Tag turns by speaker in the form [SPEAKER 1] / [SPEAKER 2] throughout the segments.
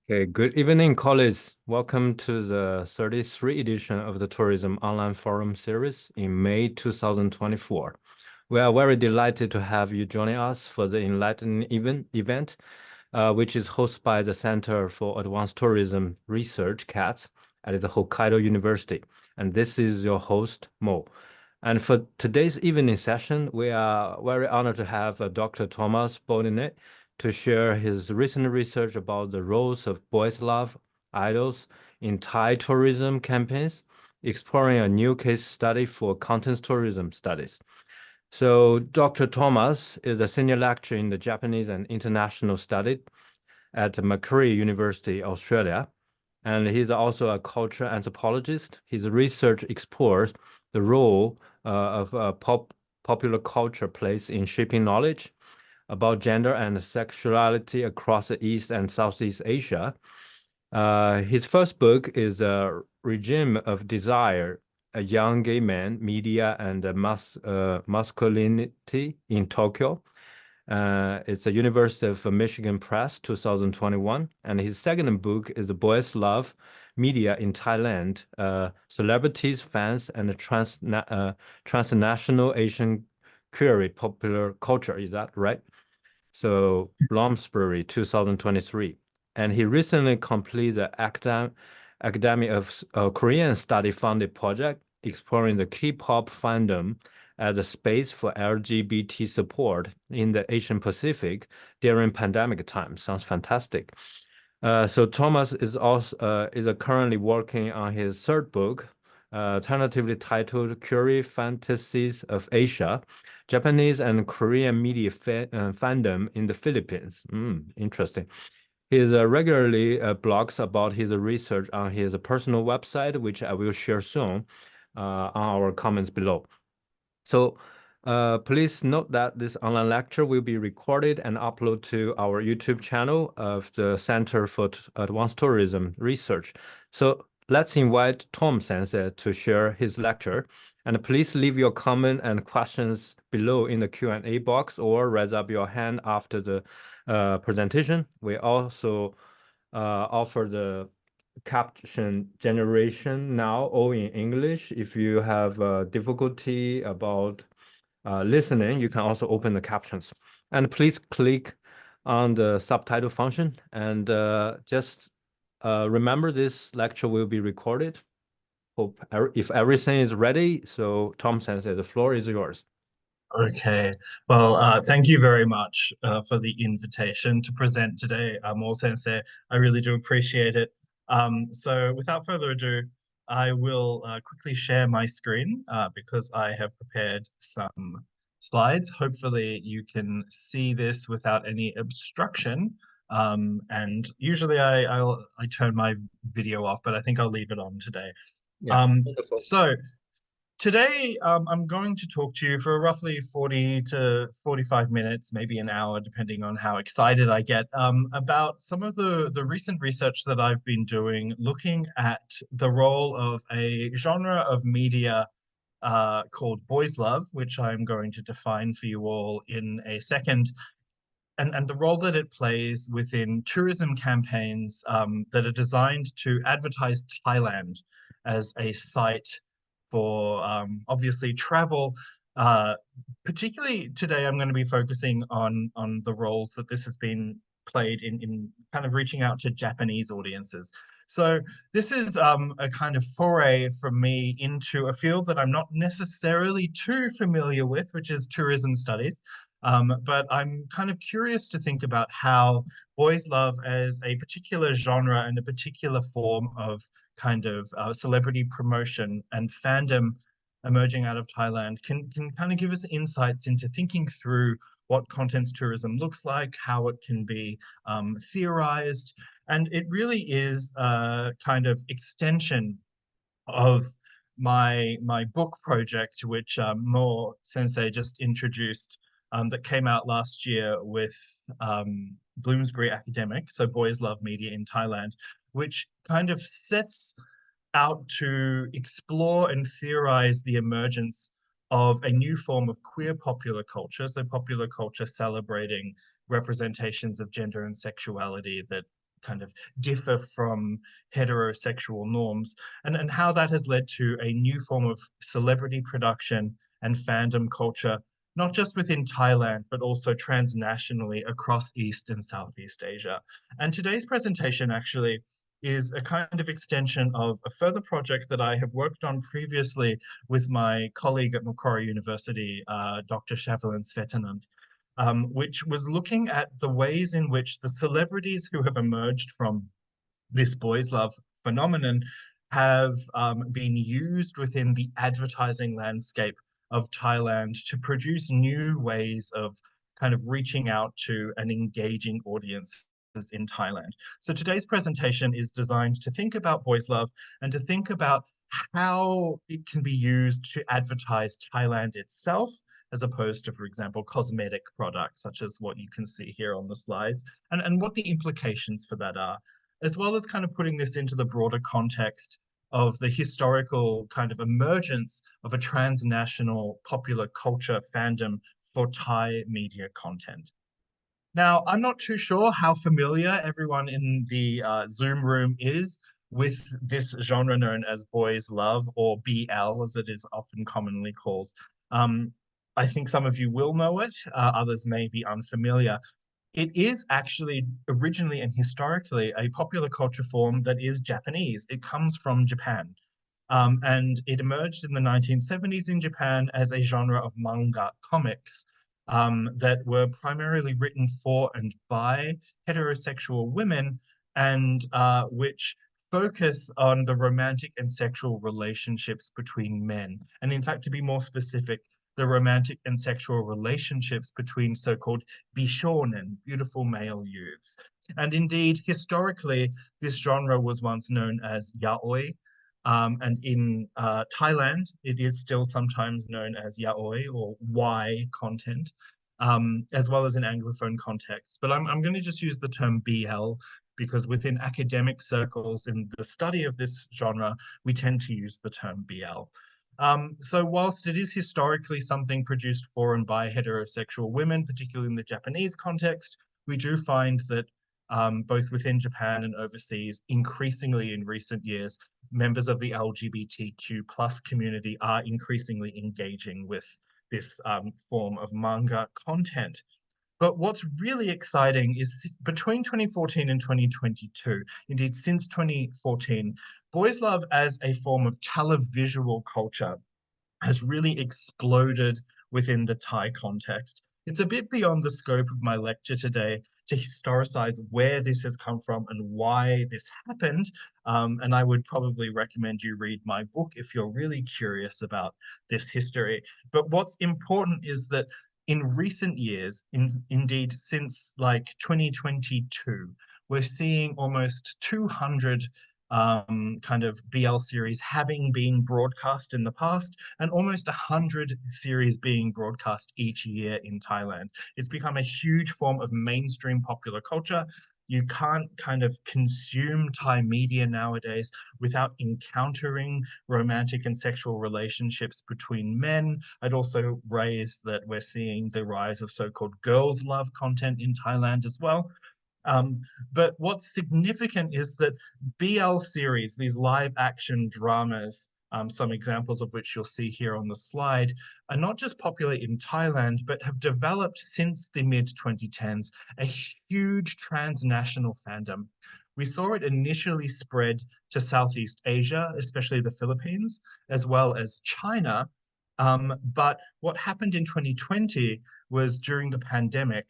[SPEAKER 1] Okay, good evening, colleagues. Welcome to the 33 edition of the Tourism Online Forum series in May 2024. We are very delighted to have you joining us for the enlightening event, which is hosted by the Center for Advanced Tourism Research, CATS, at the Hokkaido University. And this is your host, Mo. And for today's evening session, we are very honored to have Dr. Thomas Baudinette to share his recent research about the roles of boys' love idols in Thai tourism campaigns, exploring a new case study for content tourism studies. So Dr. Thomas is a senior lecturer in the Japanese and International Studies at Macquarie University, Australia, and he's also a cultural anthropologist. His research explores the role of popular culture plays in shaping knowledge about gender and sexuality across the East and Southeast Asia. His first book is A Regime of Desire, a young gay man, media, and masculinity in Tokyo. It's a University of Michigan Press, 2021. And his second book is Boys Love Media in Thailand, Celebrities, Fans, and Transnational Asian Queer Popular Culture. Is that right? So Bloomsbury, 2023. And he recently completed the Academy of Korean Study funded project exploring the K-pop fandom as a space for LGBT support in the Asian Pacific during pandemic time. Sounds fantastic. So Thomas is also currently working on his third book, tentatively titled "Curie Fantasies of Asia: Japanese and Korean Media Fandom in the Philippines." Interesting. He regularly blogs about his research on his personal website, which I will share soon on our comments below. So please note that this online lecture will be recorded and uploaded to our YouTube channel of the Center for Advanced Tourism Research. So let's invite Tom Sensei to share his lecture. And please leave your comment and questions below in the Q&A box or raise up your hand after the presentation. We also offer the caption generation now all in English. If you have difficulty about listening, you can also open the captions. And please click on the subtitle function and just remember this lecture will be recorded. Hope if everything is ready. So Tom Sensei, the floor is yours.
[SPEAKER 2] Okay, well, thank you very much for the invitation to present today, Mo Sensei. I really do appreciate it. So without further ado, I will quickly share my screen because I have prepared some slides. Hopefully you can see this without any obstruction. And usually I turn my video off, but I think I'll leave it on today.
[SPEAKER 1] Yeah,
[SPEAKER 2] Um,
[SPEAKER 1] wonderful.
[SPEAKER 2] so Today, I'm going to talk to you for roughly 40 to 45 minutes, maybe an hour, depending on how excited I get, about some of the recent research that I've been doing, looking at the role of a genre of media called boys' love, which I'm going to define for you all in a second, and the role that it plays within tourism campaigns that are designed to advertise Thailand as a site for obviously travel. Uh, Particularly today, I'm going to be focusing on the roles that this has been played in kind of reaching out to Japanese audiences. So this is a kind of foray from me into a field that I'm not necessarily too familiar with, which is tourism studies. But I'm kind of curious to think about how boys love as a particular genre and a particular form of kind of celebrity promotion and fandom emerging out of Thailand can kind of give us insights into thinking through what contents tourism looks like, how it can be theorized, and it really is a kind of extension of my book project, which Mo Sensei just introduced, that came out last year with Bloomsbury Academic, so Boys Love Media in Thailand, which kind of sets out to explore and theorize the emergence of a new form of queer popular culture, so popular culture celebrating representations of gender and sexuality that kind of differ from heterosexual norms, and how that has led to a new form of celebrity production and fandom culture, not just within Thailand, but also transnationally across East and Southeast Asia. And today's presentation actually is a kind of extension of a further project that I have worked on previously with my colleague at Macquarie University, Dr. Shavalin Svetanand, which was looking at the ways in which the celebrities who have emerged from this boys' love phenomenon have been used within the advertising landscape of Thailand to produce new ways of kind of reaching out to an engaging audience in Thailand. So today's presentation is designed to think about boys' love and to think about how it can be used to advertise Thailand itself, as opposed to, for example, cosmetic products, such as what you can see here on the slides, and what the implications for that are, as well as kind of putting this into the broader context of the historical kind of emergence of a transnational popular culture fandom for Thai media content. Now, I'm not too sure how familiar everyone in the Zoom room is with this genre known as boys' love, or BL as it is often commonly called. Um, I think some of you will know it, others may be unfamiliar. It is actually originally and historically a popular culture form that is Japanese. It comes from Japan. And it emerged in the 1970s in Japan as a genre of manga comics that were primarily written for and by heterosexual women, and which focus on the romantic and sexual relationships between men. And in fact, to be more specific, the romantic and sexual relationships between so-called bishonen, beautiful male youths. And indeed, historically, this genre was once known as yaoi, and in Thailand, it is still sometimes known as yaoi or Y content, as well as in Anglophone contexts. But I'm going to just use the term BL because within academic circles in the study of this genre, we tend to use the term BL. So whilst it is historically something produced for and by heterosexual women, particularly in the Japanese context, we do find that both within Japan and overseas, increasingly in recent years, members of the LGBTQ plus community are increasingly engaging with this form of manga content. But what's really exciting is between 2014 and 2022, indeed since 2014, boys' love as a form of televisual culture has really exploded within the Thai context. It's a bit beyond the scope of my lecture today to historicize where this has come from and why this happened. And I would probably recommend you read my book if you're really curious about this history. But what's important is that in recent years, indeed since like 2022, we're seeing almost 200 kind of BL series having been broadcast in the past, and almost 100 series being broadcast each year in Thailand. It's become a huge form of mainstream popular culture. You can't kind of consume Thai media nowadays without encountering romantic and sexual relationships between men. I'd also raise that we're seeing the rise of so-called girls' love content in Thailand as well. Um, but what's significant is that BL series, these live action dramas, some examples of which you'll see here on the slide, are not just popular in Thailand, but have developed since the mid 2010s a huge transnational fandom. We saw it initially spread to Southeast Asia, especially the Philippines, as well as China. But what happened in 2020 was during the pandemic,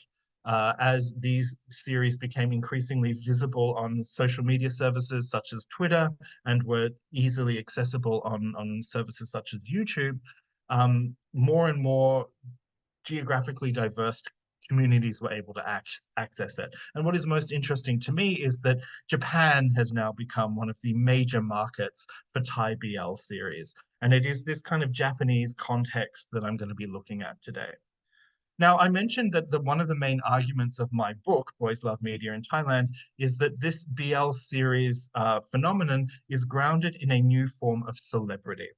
[SPEAKER 2] as these series became increasingly visible on social media services such as Twitter and were easily accessible on services such as YouTube, more and more geographically diverse communities were able to access it. And what is most interesting to me is that Japan has now become one of the major markets for Thai BL series. And it is this kind of Japanese context that I'm going to be looking at today. Now, I mentioned that one of the main arguments of my book, Boys Love Media in Thailand, is that this BL series phenomenon is grounded in a new form of celebrity.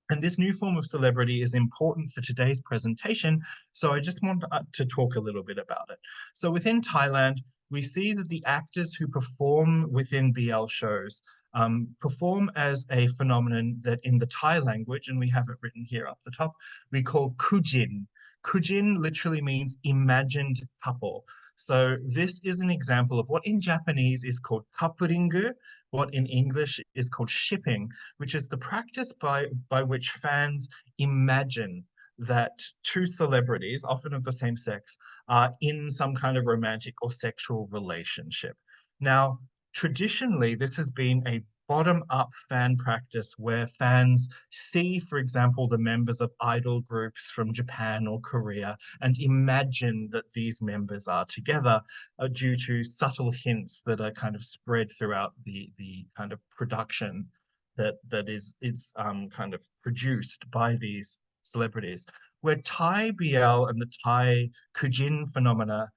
[SPEAKER 2] And this new form of celebrity is important for today's presentation, so I just want to talk a little bit about it. So within Thailand, we see that the actors who perform within BL shows perform as a phenomenon that in the Thai language, and we have it written here up the top, we call kujin. Kujin literally means imagined couple. So this is an example of what in Japanese is called kapuringu, what in English is called shipping, which is the practice by which fans imagine that two celebrities, often of the same sex, are in some kind of romantic or sexual relationship. Now, traditionally, this has been a bottom-up fan practice where fans see, for example, the members of idol groups from Japan or Korea and imagine that these members are together due to subtle hints that are kind of spread throughout the kind of production that is kind of produced by these celebrities. Where Thai BL and the Thai Kujin phenomena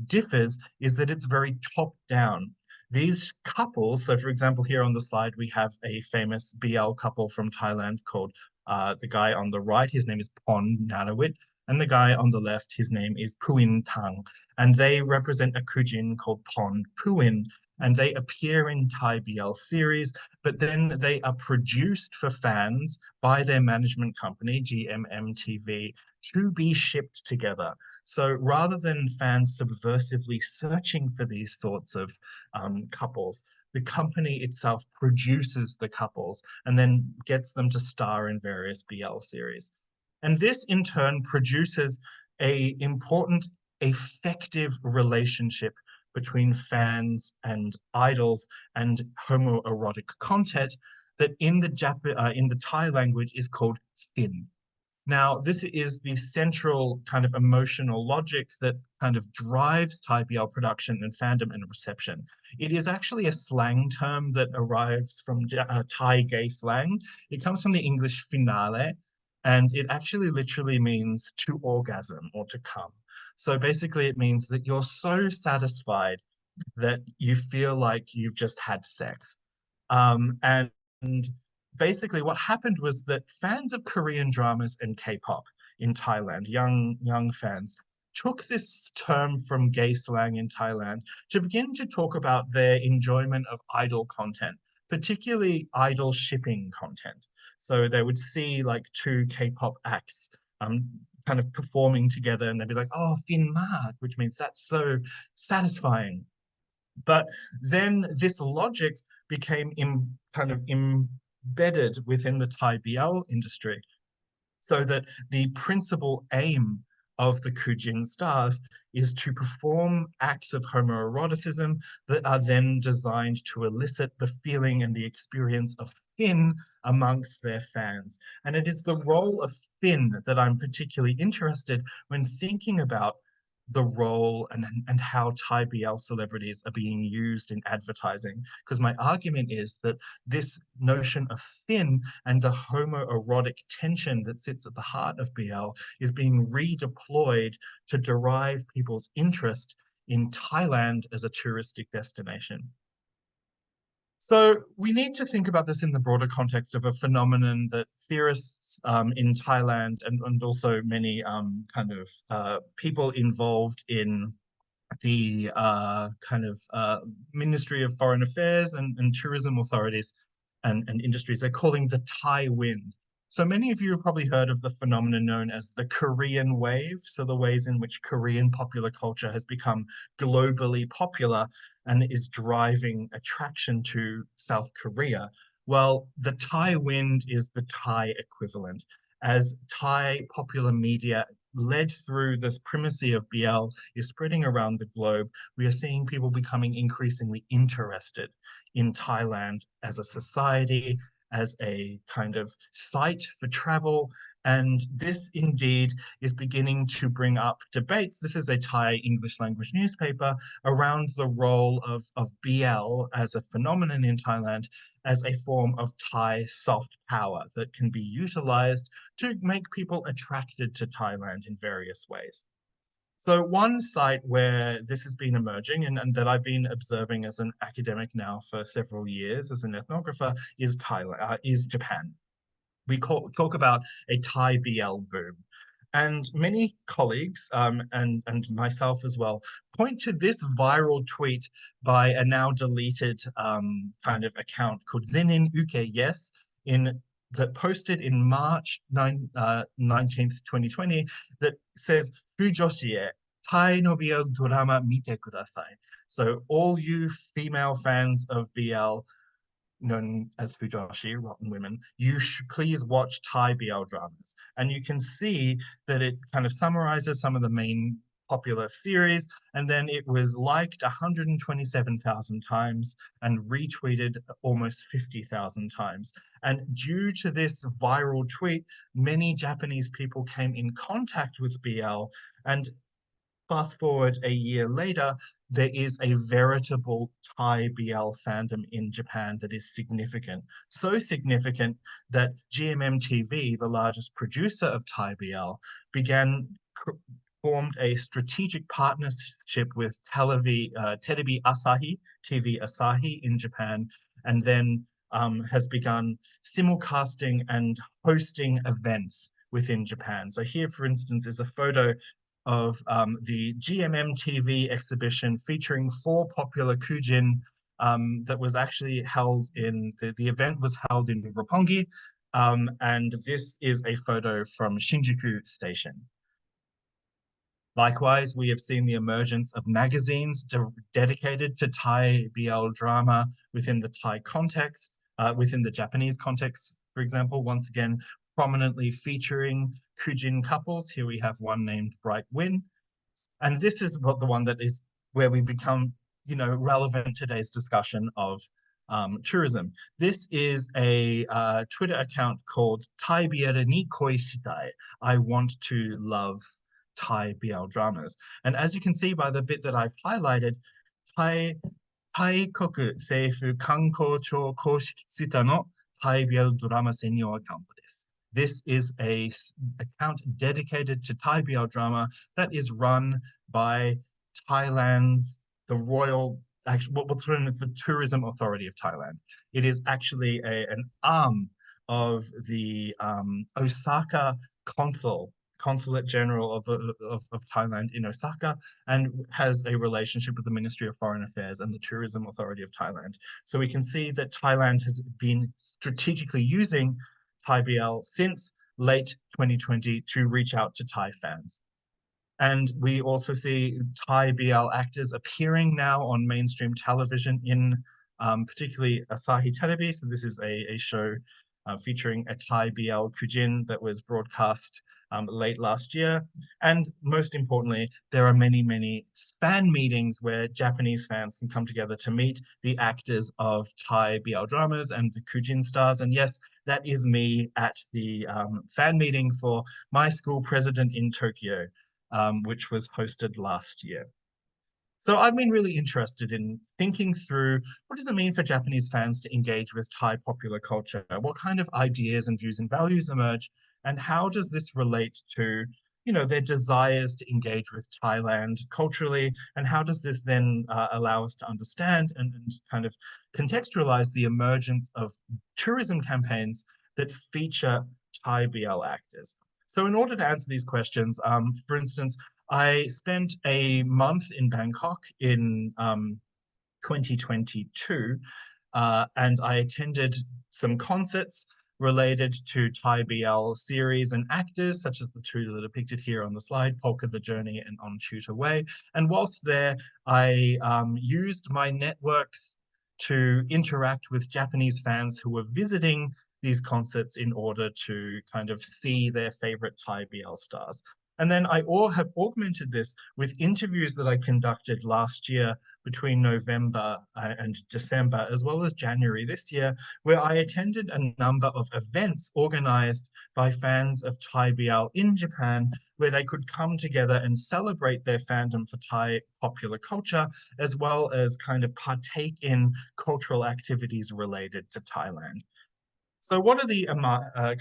[SPEAKER 2] differs is that it's very top down. These couples, so for example, here on the slide, we have a famous BL couple from Thailand called the guy on the right, his name is Pon Nanawit, and the guy on the left, his name is Puin Tang. And they represent a Kujin called Pon Puin, and they appear in Thai BL series, but then they are produced for fans by their management company, GMMTV, to be shipped together. So rather than fans subversively searching for these sorts of couples, the company itself produces the couples and then gets them to star in various BL series. And this in turn produces a important affective relationship between fans and idols and homoerotic content that in the Thai language is called fin. Now, this is the central kind of emotional logic that kind of drives Thai BL production and fandom and reception. It is actually a slang term that arrives from Thai gay slang. It comes from the English finale, and it actually literally means to orgasm or to come. So basically, it means that you're so satisfied that you feel like you've just had sex. And basically what happened was that fans of Korean dramas and K-pop in Thailand, young fans, took this term from gay slang in Thailand to begin to talk about their enjoyment of idol content, particularly idol shipping content. So they would see like two K-pop acts kind of performing together and they'd be like, oh, Fin Mat, which means that's so satisfying. But then this logic became kind of embedded within the Thai BL industry, so that the principal aim of the Kujin stars is to perform acts of homoeroticism that are then designed to elicit the feeling and the experience of Fin amongst their fans. And it is the role of Fin that I'm particularly interested when thinking about the role and how Thai BL celebrities are being used in advertising. Because my argument is that this notion of fin and the homoerotic tension that sits at the heart of BL is being redeployed to derive people's interest in Thailand as a touristic destination. So we need to think about this in the broader context of a phenomenon that theorists in Thailand and also many kind of people involved in the kind of Ministry of Foreign Affairs and tourism authorities and industries are calling the Thai wind. So many of you have probably heard of the phenomenon known as the Korean wave. So the ways in which Korean popular culture has become globally popular and is driving attraction to South Korea. Well, the Thai wind is the Thai equivalent. As Thai popular media led through the primacy of BL is spreading around the globe, we are seeing people becoming increasingly interested in Thailand as a society, as a kind of site for travel. And this indeed is beginning to bring up debates. This is a Thai English language newspaper around the role of BL as a phenomenon in Thailand as a form of Thai soft power that can be utilized to make people attracted to Thailand in various ways. So one site where this has been emerging and that I've been observing as an academic now for several years as an ethnographer is Japan. We talk about a Thai BL boom. And many colleagues and myself as well point to this viral tweet by a now deleted kind of account called Zenin Uke Yes in that posted in March 19th, 2020 that says Fujoshie Tai no BL drama mite kudasai. So all you female fans of BL known as Fujoshi, Rotten Women, you should please watch Thai BL dramas. And you can see that it kind of summarizes some of the main popular series, and then it was liked 127,000 times and retweeted almost 50,000 times. And due to this viral tweet, many Japanese people came in contact with BL, and fast forward a year later, there is a veritable Thai BL fandom in Japan that is significant. So significant that GMM TV, the largest producer of Thai BL, formed a strategic partnership with Terebi Asahi, TV Asahi in Japan, and then has begun simulcasting and hosting events within Japan. So here, for instance, is a photo of the GMM TV exhibition featuring 4 popular kujin that was actually held in, the event was held in Roppongi, and this is a photo from Shinjuku Station. Likewise, we have seen the emergence of magazines dedicated to Thai BL drama within the Thai context, within the Japanese context, for example, once again, prominently featuring Kujin couples. Here we have one named Bright Win. And this is what the one that is where we become, relevant today's discussion of tourism. This is a Twitter account called Thai BL ni koi shitai. I want to love Thai BL dramas. And as you can see by the bit that I've highlighted, Thai Koku Seifu Kanko Cho Koshiki Tsuta no Thai BL drama senyo account desu. This is a account dedicated to Thai BL drama that is run by Thailand's, the royal, actually, what's known as the Tourism Authority of Thailand. It is actually an arm of the Osaka Consulate General of Thailand in Osaka, and has a relationship with the Ministry of Foreign Affairs and the Tourism Authority of Thailand. So we can see that Thailand has been strategically using Thai BL since late 2020 to reach out to Thai fans. And we also see Thai BL actors appearing now on mainstream television in particularly Asahi Terebi. So this is a show featuring a Thai BL Kujin that was broadcast late last year. And most importantly, there are many, many fan meetings where Japanese fans can come together to meet the actors of Thai BL dramas and the Kujin stars. And yes, that is me at the fan meeting for my school president in Tokyo, which was hosted last year. So I've been really interested in thinking through what does it mean for Japanese fans to engage with Thai popular culture? What kind of ideas and views and values emerge? And how does this relate to, their desires to engage with Thailand culturally? And how does this then allow us to understand and kind of contextualize the emergence of tourism campaigns that feature Thai BL actors? So in order to answer these questions, for instance, I spent a month in Bangkok in 2022, and I attended some concerts related to Thai BL series and actors, such as the 2 that are depicted here on the slide, Polka the Journey and On Shoot Away. And whilst there, I used my networks to interact with Japanese fans who were visiting these concerts in order to kind of see their favorite Thai BL stars. And then I have augmented this with interviews that I conducted last year between November and December, as well as January this year, where I attended a number of events organized by fans of Thai BL in Japan, where they could come together and celebrate their fandom for Thai popular culture, as well as kind of partake in cultural activities related to Thailand. So what are the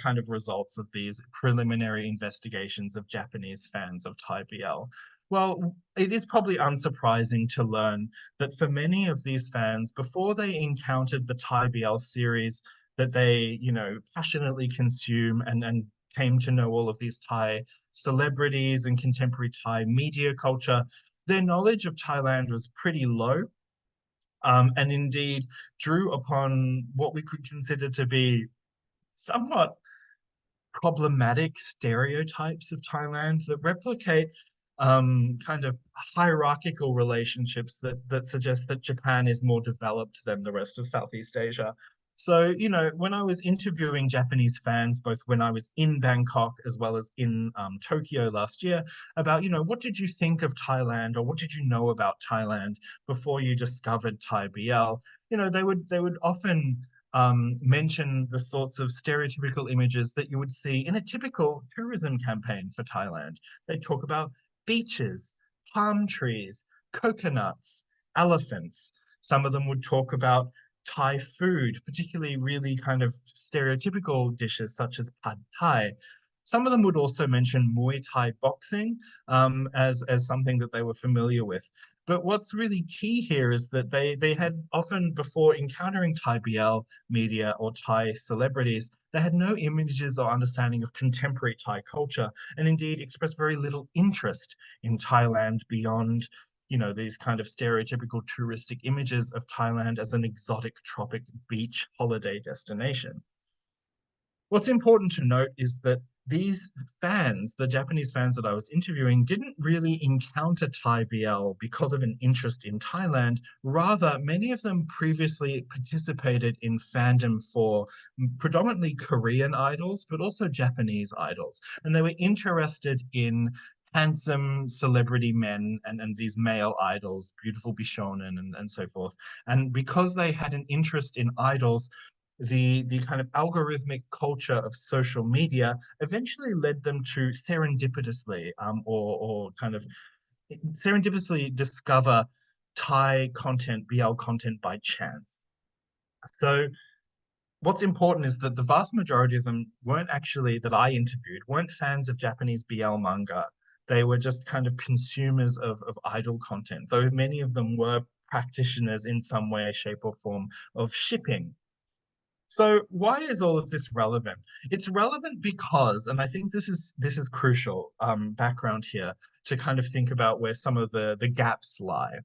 [SPEAKER 2] kind of results of these preliminary investigations of Japanese fans of Thai BL? Well, it is probably unsurprising to learn that for many of these fans, before they encountered the Thai BL series that they, passionately consume and came to know all of these Thai celebrities and contemporary Thai media culture, their knowledge of Thailand was pretty low, and indeed drew upon what we could consider to be somewhat problematic stereotypes of Thailand that replicate kind of hierarchical relationships that suggest that Japan is more developed than the rest of Southeast Asia. So, when I was interviewing Japanese fans, both when I was in Bangkok as well as in Tokyo last year, about, what did you think of Thailand, or what did you know about Thailand before you discovered Thai BL? They would often mention the sorts of stereotypical images that you would see in a typical tourism campaign for Thailand. They talk about beaches, palm trees, coconuts, elephants. Some of them would talk about Thai food, particularly really kind of stereotypical dishes such as pad Thai. Some of them would also mention Muay Thai boxing as something that they were familiar with. But what's really key here is that they had often, before encountering Thai BL media or Thai celebrities, they had no images or understanding of contemporary Thai culture, and indeed expressed very little interest in Thailand beyond, these kind of stereotypical touristic images of Thailand as an exotic tropic beach holiday destination. What's important to note is that these fans, the Japanese fans that I was interviewing, didn't really encounter Thai BL because of an interest in Thailand. Rather, many of them previously participated in fandom for predominantly Korean idols, but also Japanese idols. And they were interested in handsome celebrity men and these male idols, beautiful Bishonen and so forth. And because they had an interest in idols, the kind of algorithmic culture of social media eventually led them to serendipitously or kind of serendipitously discover Thai content, BL content by chance. So what's important is that the vast majority of them weren't actually, that I interviewed, weren't fans of Japanese BL manga. They were just kind of consumers of idol content, though many of them were practitioners in some way, shape, or form of shipping. So why is all of this relevant? It's relevant because, and I think this is crucial background here to kind of think about where some of the gaps lie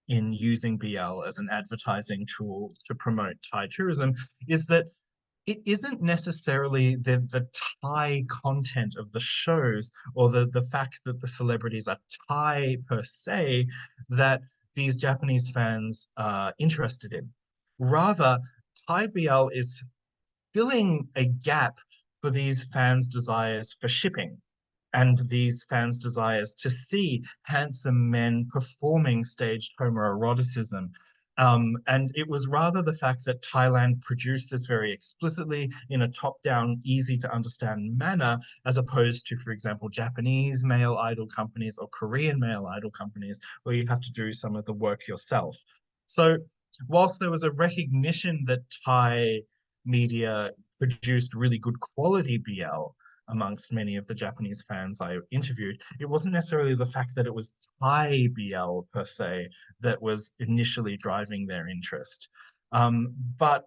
[SPEAKER 2] in using BL as an advertising tool to promote Thai tourism, is that it isn't necessarily the Thai content of the shows or the fact that the celebrities are Thai per se that these Japanese fans are interested in. Rather, Thai BL is filling a gap for these fans' desires for shipping and these fans' desires to see handsome men performing staged homoeroticism. And it was rather the fact that Thailand produced this very explicitly in a top-down, easy to understand manner, as opposed to, for example, Japanese male idol companies or Korean male idol companies, where you have to do some of the work yourself. So whilst there was a recognition that Thai media produced really good quality BL amongst many of the Japanese fans I interviewed, it wasn't necessarily the fact that it was Thai BL per se that was initially driving their interest. But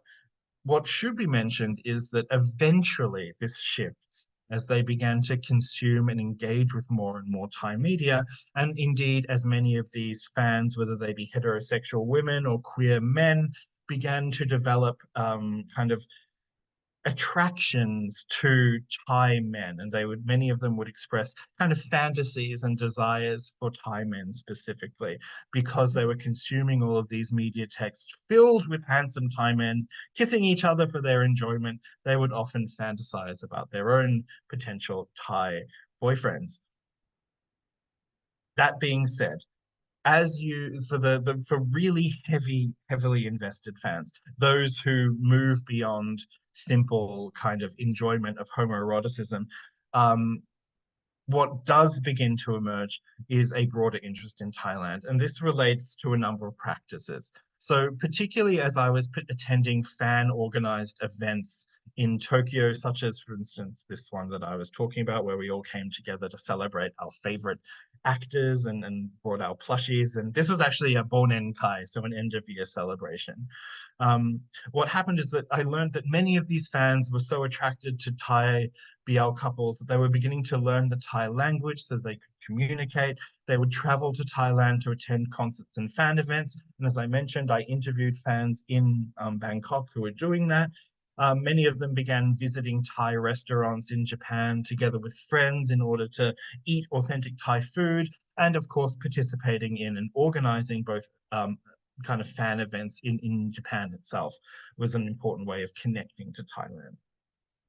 [SPEAKER 2] what should be mentioned is that eventually this shifts as they began to consume and engage with more and more Thai media. And indeed, as many of these fans, whether they be heterosexual women or queer men, began to develop kind of attractions to Thai men, and many of them would express kind of fantasies and desires for Thai men specifically, because they were consuming all of these media texts filled with handsome Thai men kissing each other for their enjoyment. They would often fantasize about their own potential Thai boyfriends. That being said, as you for really heavily invested fans, those who move beyond simple kind of enjoyment of homoeroticism, um, what does begin to emerge is a broader interest in Thailand, and this relates to a number of practices. So particularly as I was attending fan organized events in Tokyo, such as, for instance, this one that I was talking about, where we all came together to celebrate our favorite actors and brought out plushies. And this was actually a Bonen Kai, so an end of year celebration. What happened is that I learned that many of these fans were so attracted to Thai BL couples that they were beginning to learn the Thai language so they could communicate. They would travel to Thailand to attend concerts and fan events. And as I mentioned, I interviewed fans in Bangkok who were doing that. Many of them began visiting Thai restaurants in Japan together with friends in order to eat authentic Thai food, and of course, participating in and organizing both kind of fan events in Japan itself was an important way of connecting to Thailand.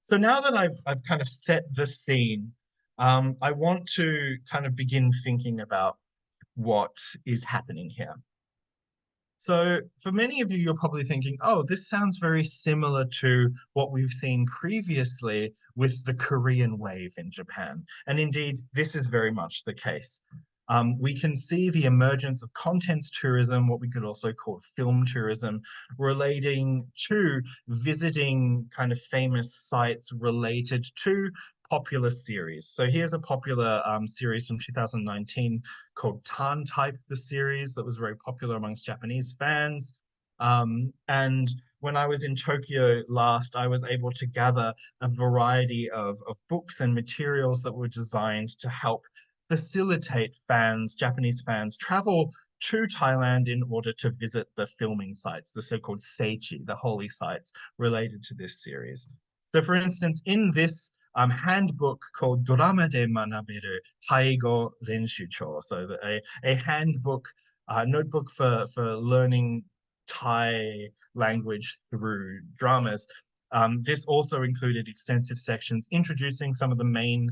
[SPEAKER 2] So now that I've kind of set the scene, I want to kind of begin thinking about what is happening here. So for many of you, you're probably thinking, oh, this sounds very similar to what we've seen previously with the Korean wave in Japan. And indeed, this is very much the case. We can see the emergence of contents tourism, what we could also call film tourism, relating to visiting kind of famous sites related to popular series. So here's a popular series from 2019 called Tan Type, the series that was very popular amongst Japanese fans. And when I was in Tokyo last, I was able to gather a variety of books and materials that were designed to help facilitate fans, Japanese fans, travel to Thailand in order to visit the filming sites, the so-called seichi, the holy sites related to this series. So for instance, in this handbook called Dorama de Manaberu Taigo Renshucho, so a handbook, notebook for learning Thai language through dramas. This also included extensive sections introducing some of the main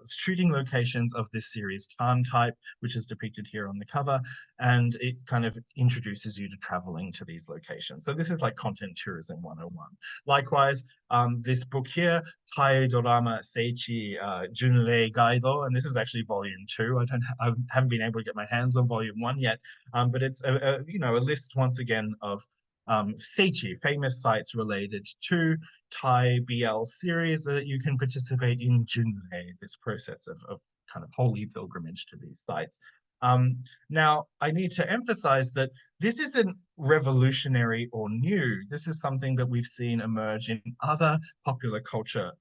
[SPEAKER 2] shooting locations of this series, Tan Type, which is depicted here on the cover, and it kind of introduces you to traveling to these locations. So this is like content tourism 101. Likewise, this book here, Tai Dorama Seichi Junrei Gaido, and this is actually volume 2. I haven't been able to get my hands on volume 1 yet, but it's a list once again of seichi, famous sites related to Thai BL series that you can participate in Junrei, this process of kind of holy pilgrimage to these sites. Now, I need to emphasize that this isn't revolutionary or new. This is something that we've seen emerge in other popular culture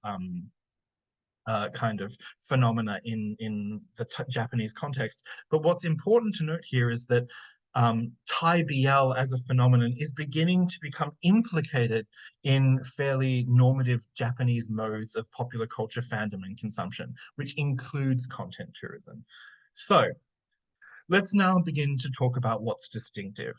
[SPEAKER 2] kind of phenomena in the Japanese context. But what's important to note here is that Thai BL as a phenomenon is beginning to become implicated in fairly normative Japanese modes of popular culture fandom and consumption, which includes content tourism. So let's now begin to talk about what's distinctive.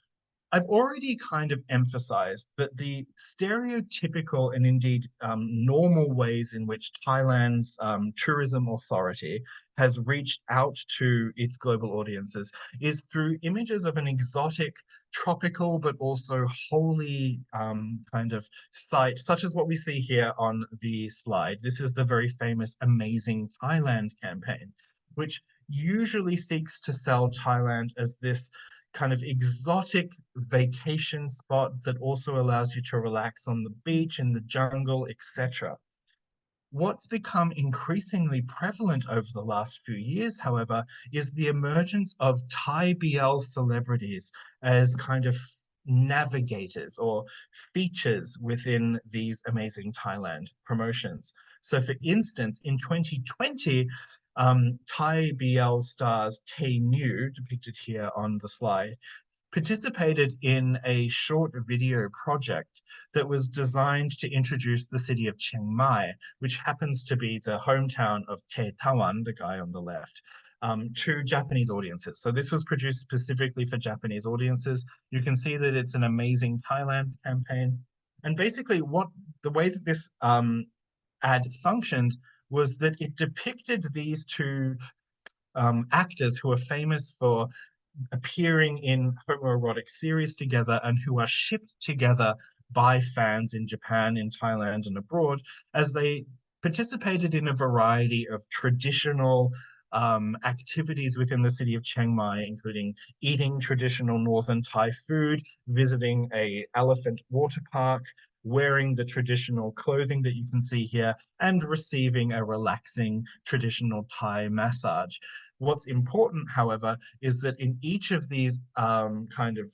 [SPEAKER 2] I've already kind of emphasized that the stereotypical and indeed normal ways in which Thailand's tourism authority has reached out to its global audiences is through images of an exotic, tropical, but also holy kind of site, such as what we see here on the slide. This is the very famous Amazing Thailand campaign, which usually seeks to sell Thailand as this kind of exotic vacation spot that also allows you to relax on the beach, in the jungle, etc. What's become increasingly prevalent over the last few years, however, is the emergence of Thai BL celebrities as kind of navigators or features within these Amazing Thailand promotions. So for instance, in 2020, Thai BL stars Tae New, depicted here on the slide, participated in a short video project that was designed to introduce the city of Chiang Mai, which happens to be the hometown of Tae Tawan, the guy on the left, to Japanese audiences. So this was produced specifically for Japanese audiences. You can see that it's an Amazing Thailand campaign. And basically the way that this ad functioned was that it depicted these two actors who are famous for appearing in homoerotic series together and who are shipped together by fans in Japan, in Thailand, and abroad as they participated in a variety of traditional activities within the city of Chiang Mai, including eating traditional northern Thai food, visiting a elephant water park, wearing the traditional clothing that you can see here, and receiving a relaxing traditional Thai massage. What's important, however, is that in each of these kind of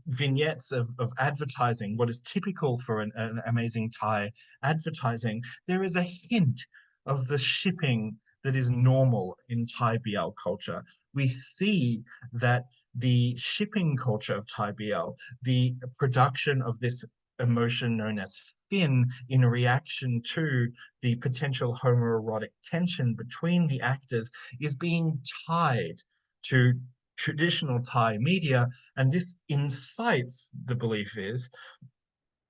[SPEAKER 2] vignettes of advertising, what is typical for an amazing Thai advertising, there is a hint of the shipping that is normal in Thai BL culture. We see that the shipping culture of Thai BL, the production of this emotion known as fin in reaction to the potential homoerotic tension between the actors, is being tied to traditional Thai media, and this incites, the belief is,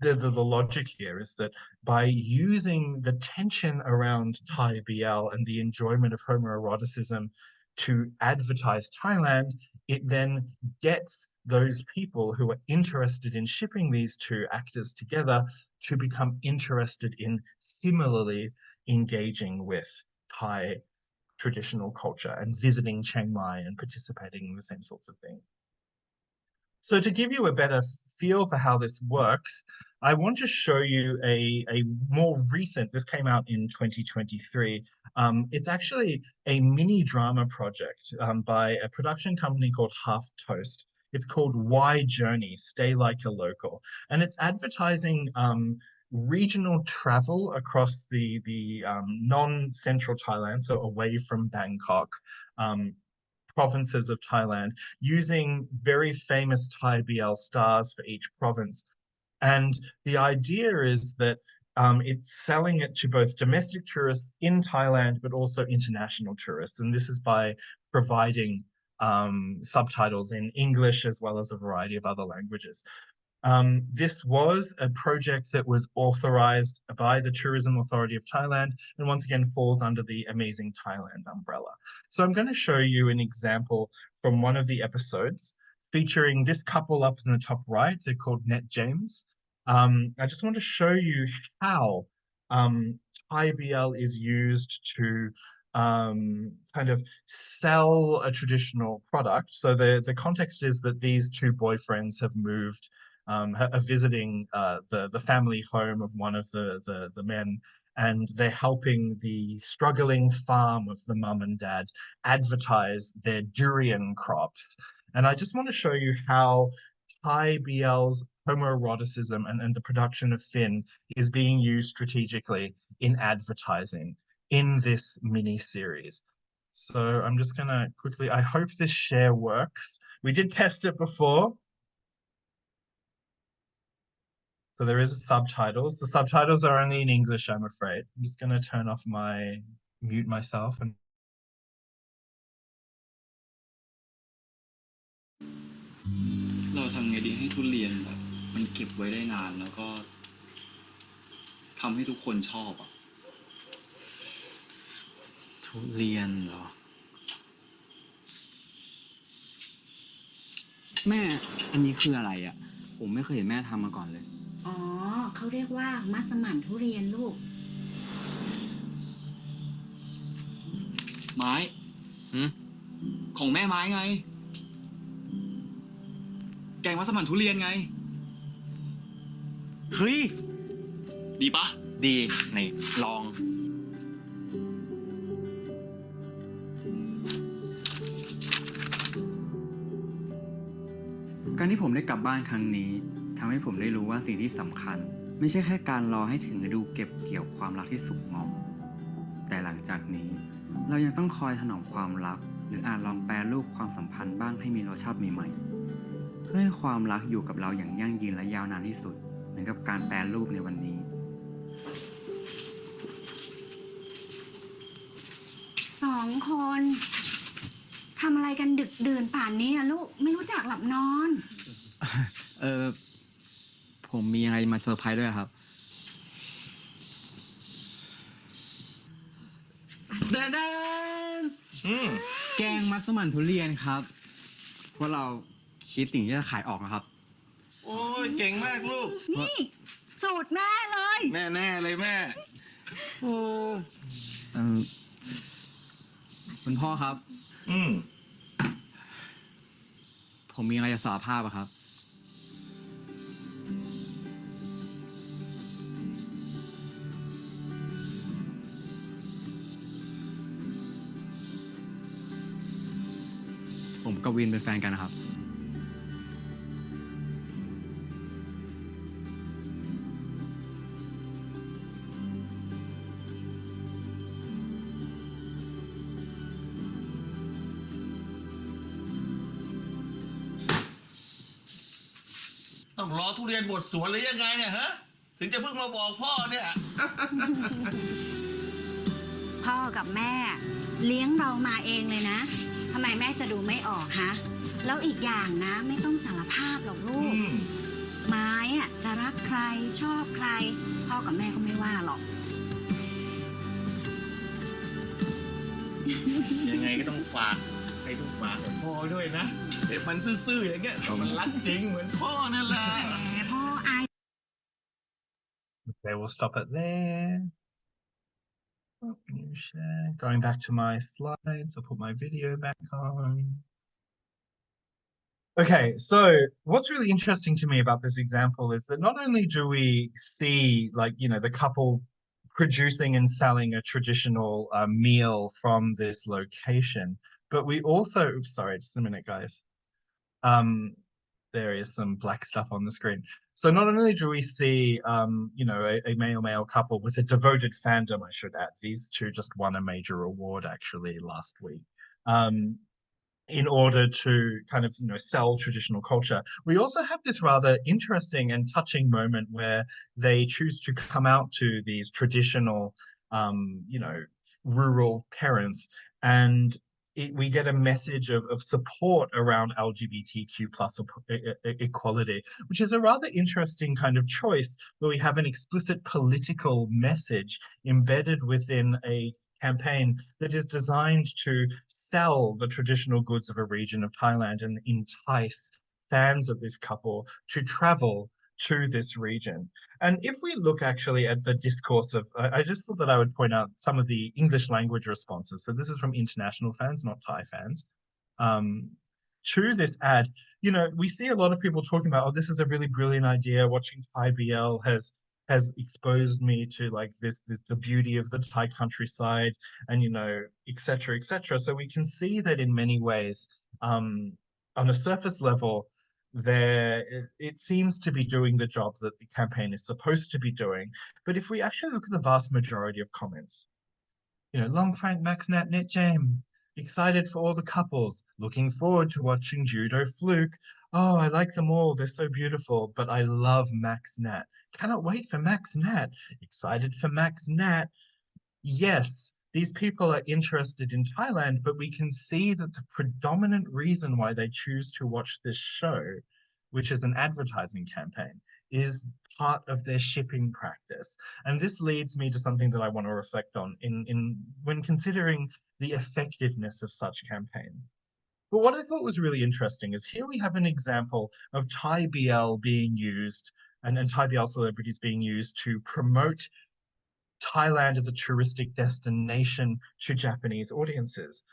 [SPEAKER 2] the logic here is that by using the tension around Thai BL and the enjoyment of homoeroticism to advertise Thailand, it then gets those people who are interested in shipping these two actors together to become interested in similarly engaging with Thai traditional culture and visiting Chiang Mai and participating in the same sorts of things. So to give you a better feel for how this works, I want to show you a more recent, this came out in 2023. It's actually a mini drama project by a production company called Half Toast. It's called Why Journey, Stay Like a Local. And it's advertising regional travel across the non-central Thailand, so away from Bangkok, provinces of Thailand, using very famous Thai BL stars for each province. And the idea is that it's selling it to both domestic tourists in Thailand, but also international tourists. And this is by providing subtitles in English as well as a variety of other languages. This was a project that was authorized by the Tourism Authority of Thailand, and once again falls under the Amazing Thailand umbrella. So I'm going to show you an example from one of the episodes featuring this couple up in the top right. They're called Net James. I just want to show you how Thai BL is used to kind of sell a traditional product. So the context is that these two boyfriends have moved, are visiting the family home of one of the men, and they're helping the struggling farm of the mum and dad advertise their durian crops. And I just want to show you how Thai BL's homoeroticism and the production of fin is being used strategically in advertising in this mini series. So I'm just gonna quickly, I hope this share works. We did test it before. So there is subtitles. The subtitles are only in English, I'm afraid. I'm just gonna turn off mute myself and
[SPEAKER 3] เราทำไงดีให้ทุเรียนแบบมันเก็บไว้ได้นานแล้วก็ทำให้ทุกคนชอบอ่ะทุเรียนเหรอแม่อันนี้คืออะไรอ่ะผมไม่เคยเห็นแม่ทำมาก่อนเลย
[SPEAKER 4] อ๋อเขาเรียกว่ามัสมั่นทุเรียนลูก
[SPEAKER 3] ไม้ของแม่ไม้ไงแกงมัสมั่นทุเรียนไงเฮ้ยดีปะดีไหนลองการที่ผมได้กลับบ้านครั้งนี้ทำให้ผมได้รู้ว่าสิ่งที่สำคัญไม่ใช่แค่การรอให้ถึงฤดูเก็บเกี่ยวความรักที่สุกงอมแต่หลังจากนี้เรายังต้องคอยถนอมความรักหรืออาจลองแปรรูปความสัมพันธ์บ้างให้มีรสชาติใหม่ๆเพื่อให้ความรักอยู่กับเราอย่างยั่งยืนและยาวนานที่สุดเหมือนกับการแปรรูปในวันนี้
[SPEAKER 4] สองคนทำอะไรกันดึกดื่นป่านนี้อะลูกไม่รู้จักหลับนอน
[SPEAKER 3] ผมมีอะไรมาเซอร์ไพรส์ด้วยครับแดนแกงมัสมั่นทุเรียนครับพวกเราคิดสิ่งที่จะขายออกนะครับ
[SPEAKER 2] โอ้ยเก่งมากลูก
[SPEAKER 4] นี่สูตรแม่เลย
[SPEAKER 2] แน่เลยแม่
[SPEAKER 3] คุณพ่อครับผมมีอะไรจะสารภาพอะครับ ผมกับวินเป็นแฟนกันนะครับ
[SPEAKER 5] ต้องรอทุเรียนหมดสวนหรือยังไงเนี่ยฮะถึงจะเพิ่งมาบอกพ่อเนี่ย
[SPEAKER 4] พ่อกับแม่เลี้ยงเรามาเองเลยนะทำไมแม่จะดูไม่ออกฮะแล้วอีกอย่างนะไม่ต้องสารภาพหรอกลูกไม้อะจะรักใครชอบใครพ่อกับแม่ก็ไม่ว่าหรอก
[SPEAKER 5] ยังไงก็ต้องฝากให้ลูกหมาของพ่อด้วยนะเด็กมันซื่อๆอย่างเงี้ยแต่มันรักจริงเหมือนพ่อนั่นแหละ
[SPEAKER 4] พ่ออาย
[SPEAKER 2] Okay, we'll stop it there. New share. Going back to my slides, I'll put my video back on. Okay, so what's really interesting to me about this example is that not only do we see, like, you know, the couple producing and selling a traditional meal from this location, but we also, oops, sorry, just a minute, guys. There is some black stuff on the screen. So not only do we see, you know, a male couple with a devoted fandom, I should add, these two just won a major award actually last week. In order to kind of, you know, sell traditional culture. We also have this rather interesting and touching moment where they choose to come out to these traditional, you know, rural parents, and we get a message of support around LGBTQ plus equality, which is a rather interesting kind of choice where we have an explicit political message embedded within a campaign that is designed to sell the traditional goods of a region of Thailand and entice fans of this couple to travel to this region. And if we look actually at the discourse of, I just thought that I would point out some of the English language responses. So this is from international fans, not Thai fans. To this ad, you know, we see a lot of people talking about, oh, this is a really brilliant idea. Watching Thai BL has exposed me to like this the beauty of the Thai countryside and, you know, etc. etc. So we can see that in many ways, on a surface level, it seems to be doing the job that the campaign is supposed to be doing. But if we actually look at the vast majority of comments, you know, Long Frank, Max Nat, Net Jam, excited for all the couples, looking forward to watching Judo Fluke. Oh, I like them all, they're so beautiful, but I love Max Nat. Cannot wait for Max Nat. Excited for Max Nat. Yes, these people are interested in Thailand, but we can see that the predominant reason why they choose to watch this show, which is an advertising campaign, is part of their shipping practice. And this leads me to something that I want to reflect on in when considering the effectiveness of such campaigns. But what I thought was really interesting is here we have an example of Thai BL being used and Thai BL celebrities being used to promote Thailand as a touristic destination to Japanese audiences.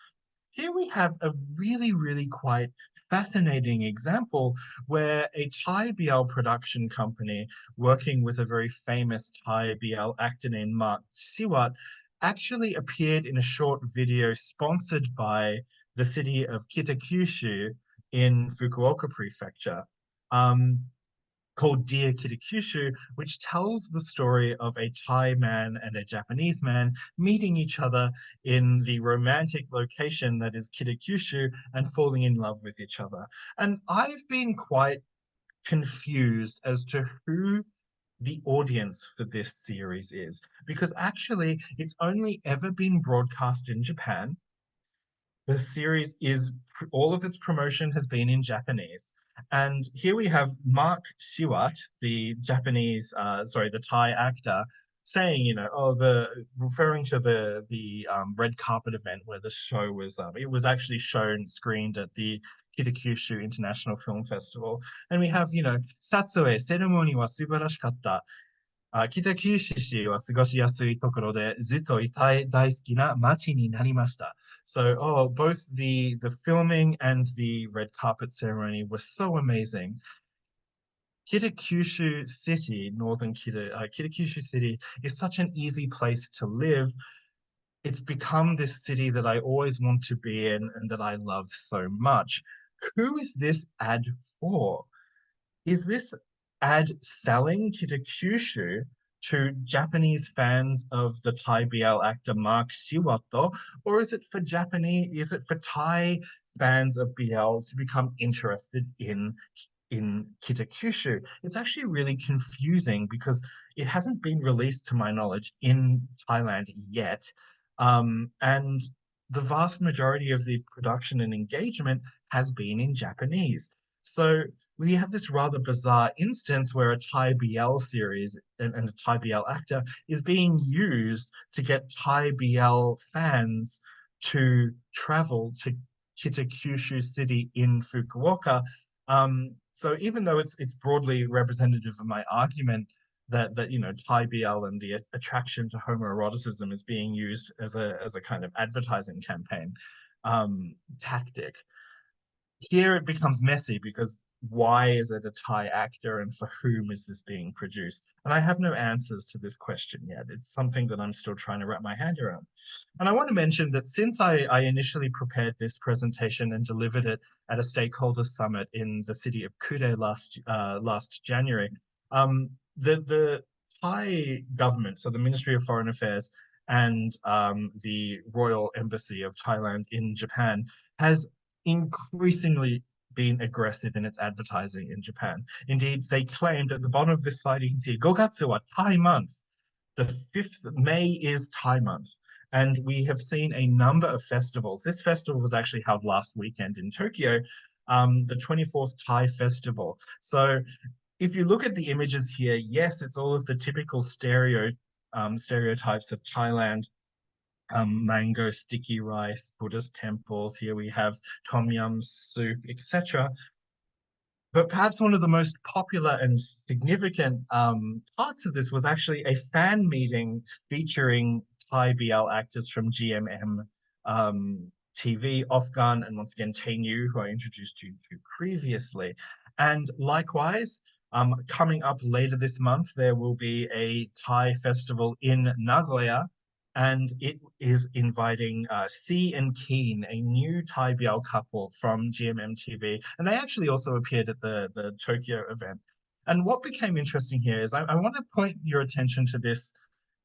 [SPEAKER 2] Here we have a really, really quite fascinating example where a Thai BL production company working with a very famous Thai BL actor named Mark Siwat actually appeared in a short video sponsored by the city of Kitakyushu in Fukuoka Prefecture. Called Dear Kitakyushu, which tells the story of a Thai man and a Japanese man meeting each other in the romantic location that is Kitakyushu and falling in love with each other. And I've been quite confused as to who the audience for this series is, because actually it's only ever been broadcast in Japan. The series is, all of its promotion has been in Japanese. And here we have Mark Siwat, the the Thai actor, saying, you know, referring to the red carpet event where the show was, it was actually screened at the Kitakyushu International Film Festival. And we have, you know, Satsue, ceremony wa subarashikatta. 北九州市は過ごしやすいところでずっといたい大好きな街になりました。So, both the filming and the red carpet ceremony were so amazing. Kitakyushu City, Kitakyushu City, is such an easy place to live. it's become this city that I always want to be in and that I love so much. Who is this ad for? Is this ad selling Kitakyushu to Japanese fans of the Thai BL actor Mark Shiwato, or is it for Thai fans of BL to become interested in Kitakyushu? It's actually really confusing because it hasn't been released, to my knowledge, in Thailand yet. And the vast majority of the production and engagement has been in Japanese. So we have this rather bizarre instance where a Thai BL series and a Thai BL actor is being used to get Thai BL fans to travel to Kitakyushu City in Fukuoka. So even though it's broadly representative of my argument that you know Thai BL and the attraction to homoeroticism is being used as a kind of advertising campaign tactic, here it becomes messy because why is it a Thai actor and for whom is this being produced? And I have no answers to this question yet. It's something that I'm still trying to wrap my head around. And I want to mention that since I initially prepared this presentation and delivered it at a stakeholder summit in the city of Kude last January, the Thai government, so the Ministry of Foreign Affairs and the Royal Embassy of Thailand in Japan, has increasingly been aggressive in its advertising in Japan. Indeed, they claimed at the bottom of this slide, you can see Gogatsu wa Thai month. The 5th of May is Thai month. And we have seen a number of festivals. This festival was actually held last weekend in Tokyo, the 24th Thai Festival. So if you look at the images here, yes, it's all of the typical stereotypes of Thailand. Mango sticky rice, Buddhist temples. Here we have tom yum soup, etc. But perhaps one of the most popular and significant parts of this was actually a fan meeting featuring Thai BL actors from GMM TV, Afghan, and once again Tainu, who I introduced you to previously. And likewise, coming up later this month, there will be a Thai festival in Nagoya, and it is inviting C and Keen, a new Thai BL couple from GMM TV, and they actually also appeared at the Tokyo event. And what became interesting here is I want to point your attention to this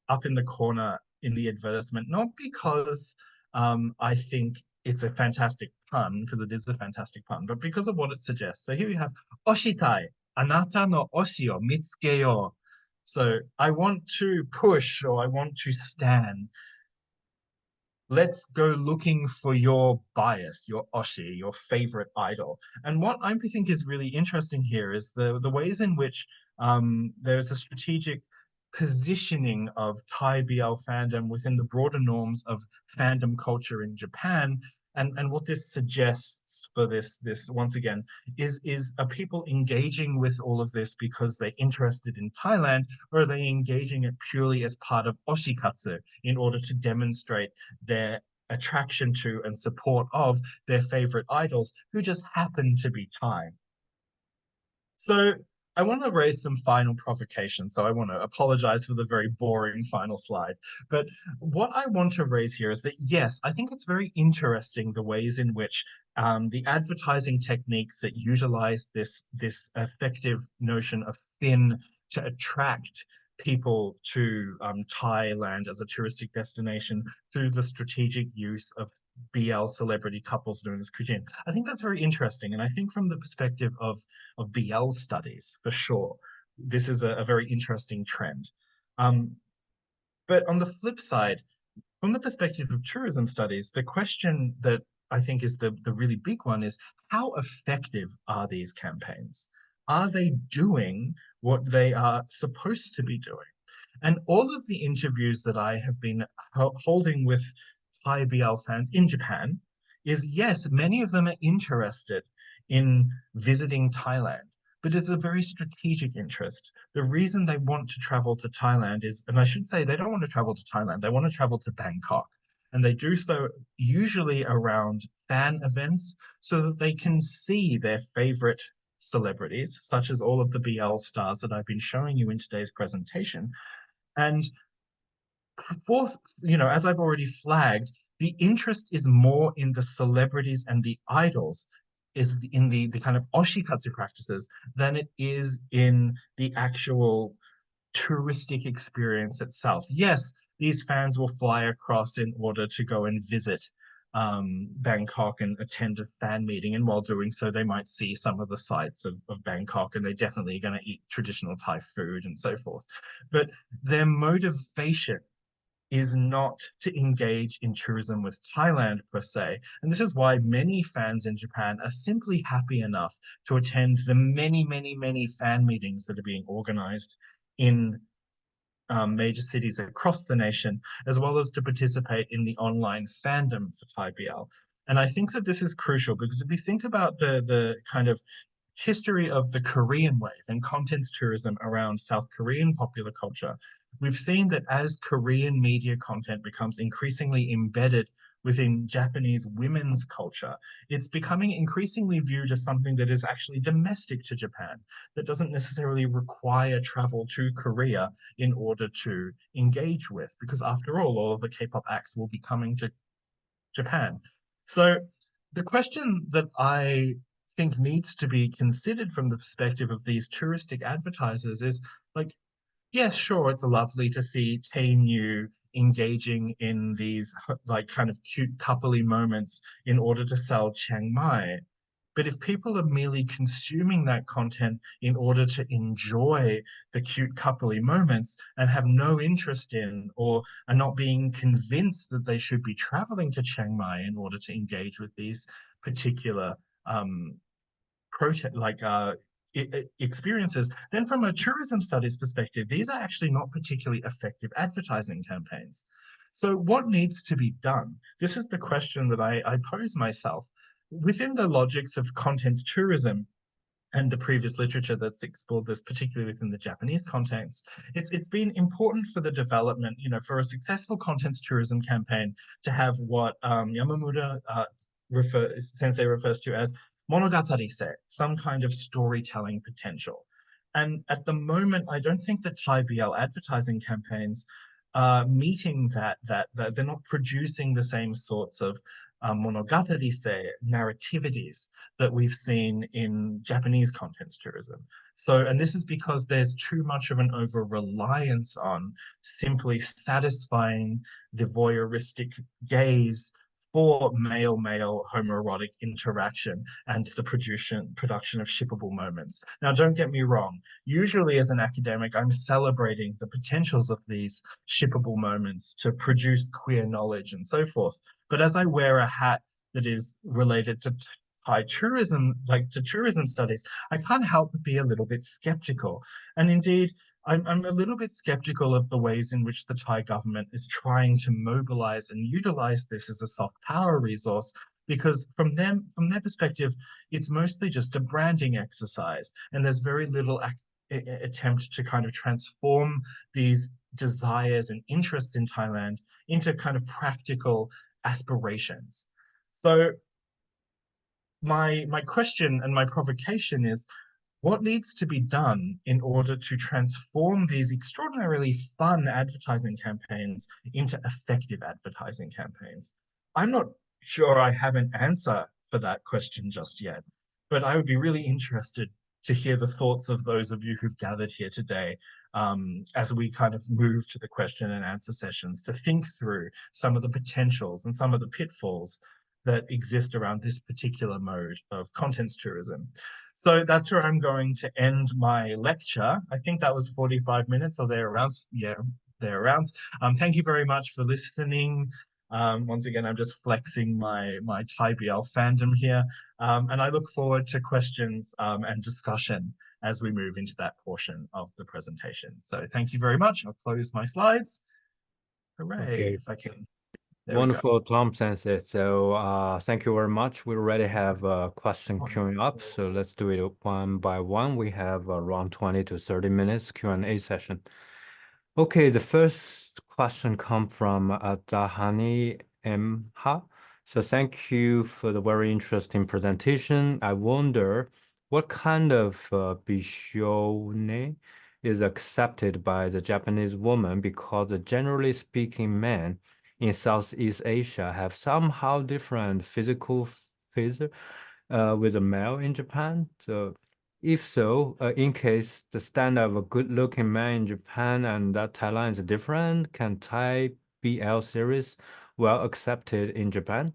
[SPEAKER 2] up in the corner in the advertisement, not because I think it's a fantastic pun, because it is a fantastic pun, but because of what it suggests. So here we have Oshitai, Anata no Oshi o Mitsukeyo. So I want to push, or I want to stand. Let's go looking for your bias, your oshi, your favorite idol. And what I think is really interesting here is the ways in which there's a strategic positioning of Thai BL fandom within the broader norms of fandom culture in Japan. And what this suggests for this once again is are people engaging with all of this because they're interested in Thailand, or are they engaging it purely as part of oshikatsu in order to demonstrate their attraction to and support of their favorite idols who just happen to be Thai? So I want to raise some final provocations. So I want to apologize for the very boring final slide. But what I want to raise here is that, yes, I think it's very interesting the ways in which the advertising techniques that utilize this effective notion of thin to attract people to Thailand as a touristic destination through the strategic use of BL celebrity couples known as Kujin. I think that's very interesting. And I think from the perspective of BL studies, for sure, this is a very interesting trend. But on the flip side, from the perspective of tourism studies, the question that I think is the really big one is, how effective are these campaigns? Are they doing what they are supposed to be doing? And all of the interviews that I have been holding with Thai BL fans in Japan is, yes, many of them are interested in visiting Thailand, but it's a very strategic interest. The reason they want to travel to Thailand is, and I should say they don't want to travel to Thailand, they want to travel to Bangkok. And they do so usually around fan events so that they can see their favorite celebrities, such as all of the BL stars that I've been showing you in today's presentation. And fourth, as I've already flagged, the interest is more in the celebrities and the idols, is in the kind of oshikatsu practices than it is in the actual touristic experience itself. Yes, these fans will fly across in order to go and visit Bangkok and attend a fan meeting, and while doing so they might see some of the sights of Bangkok, and they're definitely going to eat traditional Thai food and so forth. But their motivation is not to engage in tourism with Thailand per se. And this is why many fans in Japan are simply happy enough to attend the many, many, many fan meetings that are being organized in major cities across the nation, as well as to participate in the online fandom for Thai BL. And I think that this is crucial because if we think about the kind of history of the Korean wave and contents tourism around South Korean popular culture, we've seen that as Korean media content becomes increasingly embedded within Japanese women's culture, it's becoming increasingly viewed as something that is actually domestic to Japan, that doesn't necessarily require travel to Korea in order to engage with, because after all of the K-pop acts will be coming to Japan. So the question that I think needs to be considered from the perspective of these touristic advertisers is like, yes, sure, it's lovely to see Tae engaging in these like kind of cute coupley moments in order to sell Chiang Mai. But if people are merely consuming that content in order to enjoy the cute coupley moments and have no interest in or are not being convinced that they should be traveling to Chiang Mai in order to engage with these particular experiences, then from a tourism studies perspective, these are actually not particularly effective advertising campaigns. So what needs to be done? This is the question that I pose myself. Within the logics of contents tourism and the previous literature that's explored this, particularly within the Japanese context, it's been important for the development, for a successful contents tourism campaign to have what Yamamura sensei refers to as monogatari-se, some kind of storytelling potential. And at the moment, I don't think that Thai BL advertising campaigns are meeting that they're not producing the same sorts of monogatari-se narrativities that we've seen in Japanese contents tourism. So, and this is because there's too much of an over-reliance on simply satisfying the voyeuristic gaze for male-male homoerotic interaction and the production of shippable moments. Now, don't get me wrong. Usually as an academic, I'm celebrating the potentials of these shippable moments to produce queer knowledge and so forth. But as I wear a hat that is related to Thai tourism, like to tourism studies, I can't help but be a little bit skeptical. And indeed, I'm a little bit skeptical of the ways in which the Thai government is trying to mobilize and utilize this as a soft power resource, because from their perspective, it's mostly just a branding exercise, and there's very little attempt to kind of transform these desires and interests in Thailand into kind of practical aspirations. So my question and my provocation is, what needs to be done in order to transform these extraordinarily fun advertising campaigns into effective advertising campaigns? I'm not sure I have an answer for that question just yet, but I would be really interested to hear the thoughts of those of you who've gathered here today as we kind of move to the question and answer sessions, to think through some of the potentials and some of the pitfalls that exist around this particular mode of contents tourism. So that's where I'm going to end my lecture. I think that was 45 minutes or thereabouts. Yeah, thereabouts. Thank you very much for listening. Once again, I'm just flexing my Thai BL fandom here. And I look forward to questions and discussion as we move into that portion of the presentation. So thank you very much. I'll close my slides. Hooray,
[SPEAKER 1] Okay.
[SPEAKER 2] if I can.
[SPEAKER 1] Wonderful, Tom Sensei. So thank you very much. We already have a question queuing up. So let's do it one by one. We have around 20 to 30 minutes Q&A session. Okay, the first question comes from Dahani M. Ha. So thank you for the very interesting presentation. I wonder what kind of Bishone is accepted by the Japanese woman because generally speaking, men in Southeast Asia have somehow different physical physics with a male in Japan. So if so, in case the standard of a good-looking man in Japan and that Thailand is different, can Thai BL series well accepted in Japan?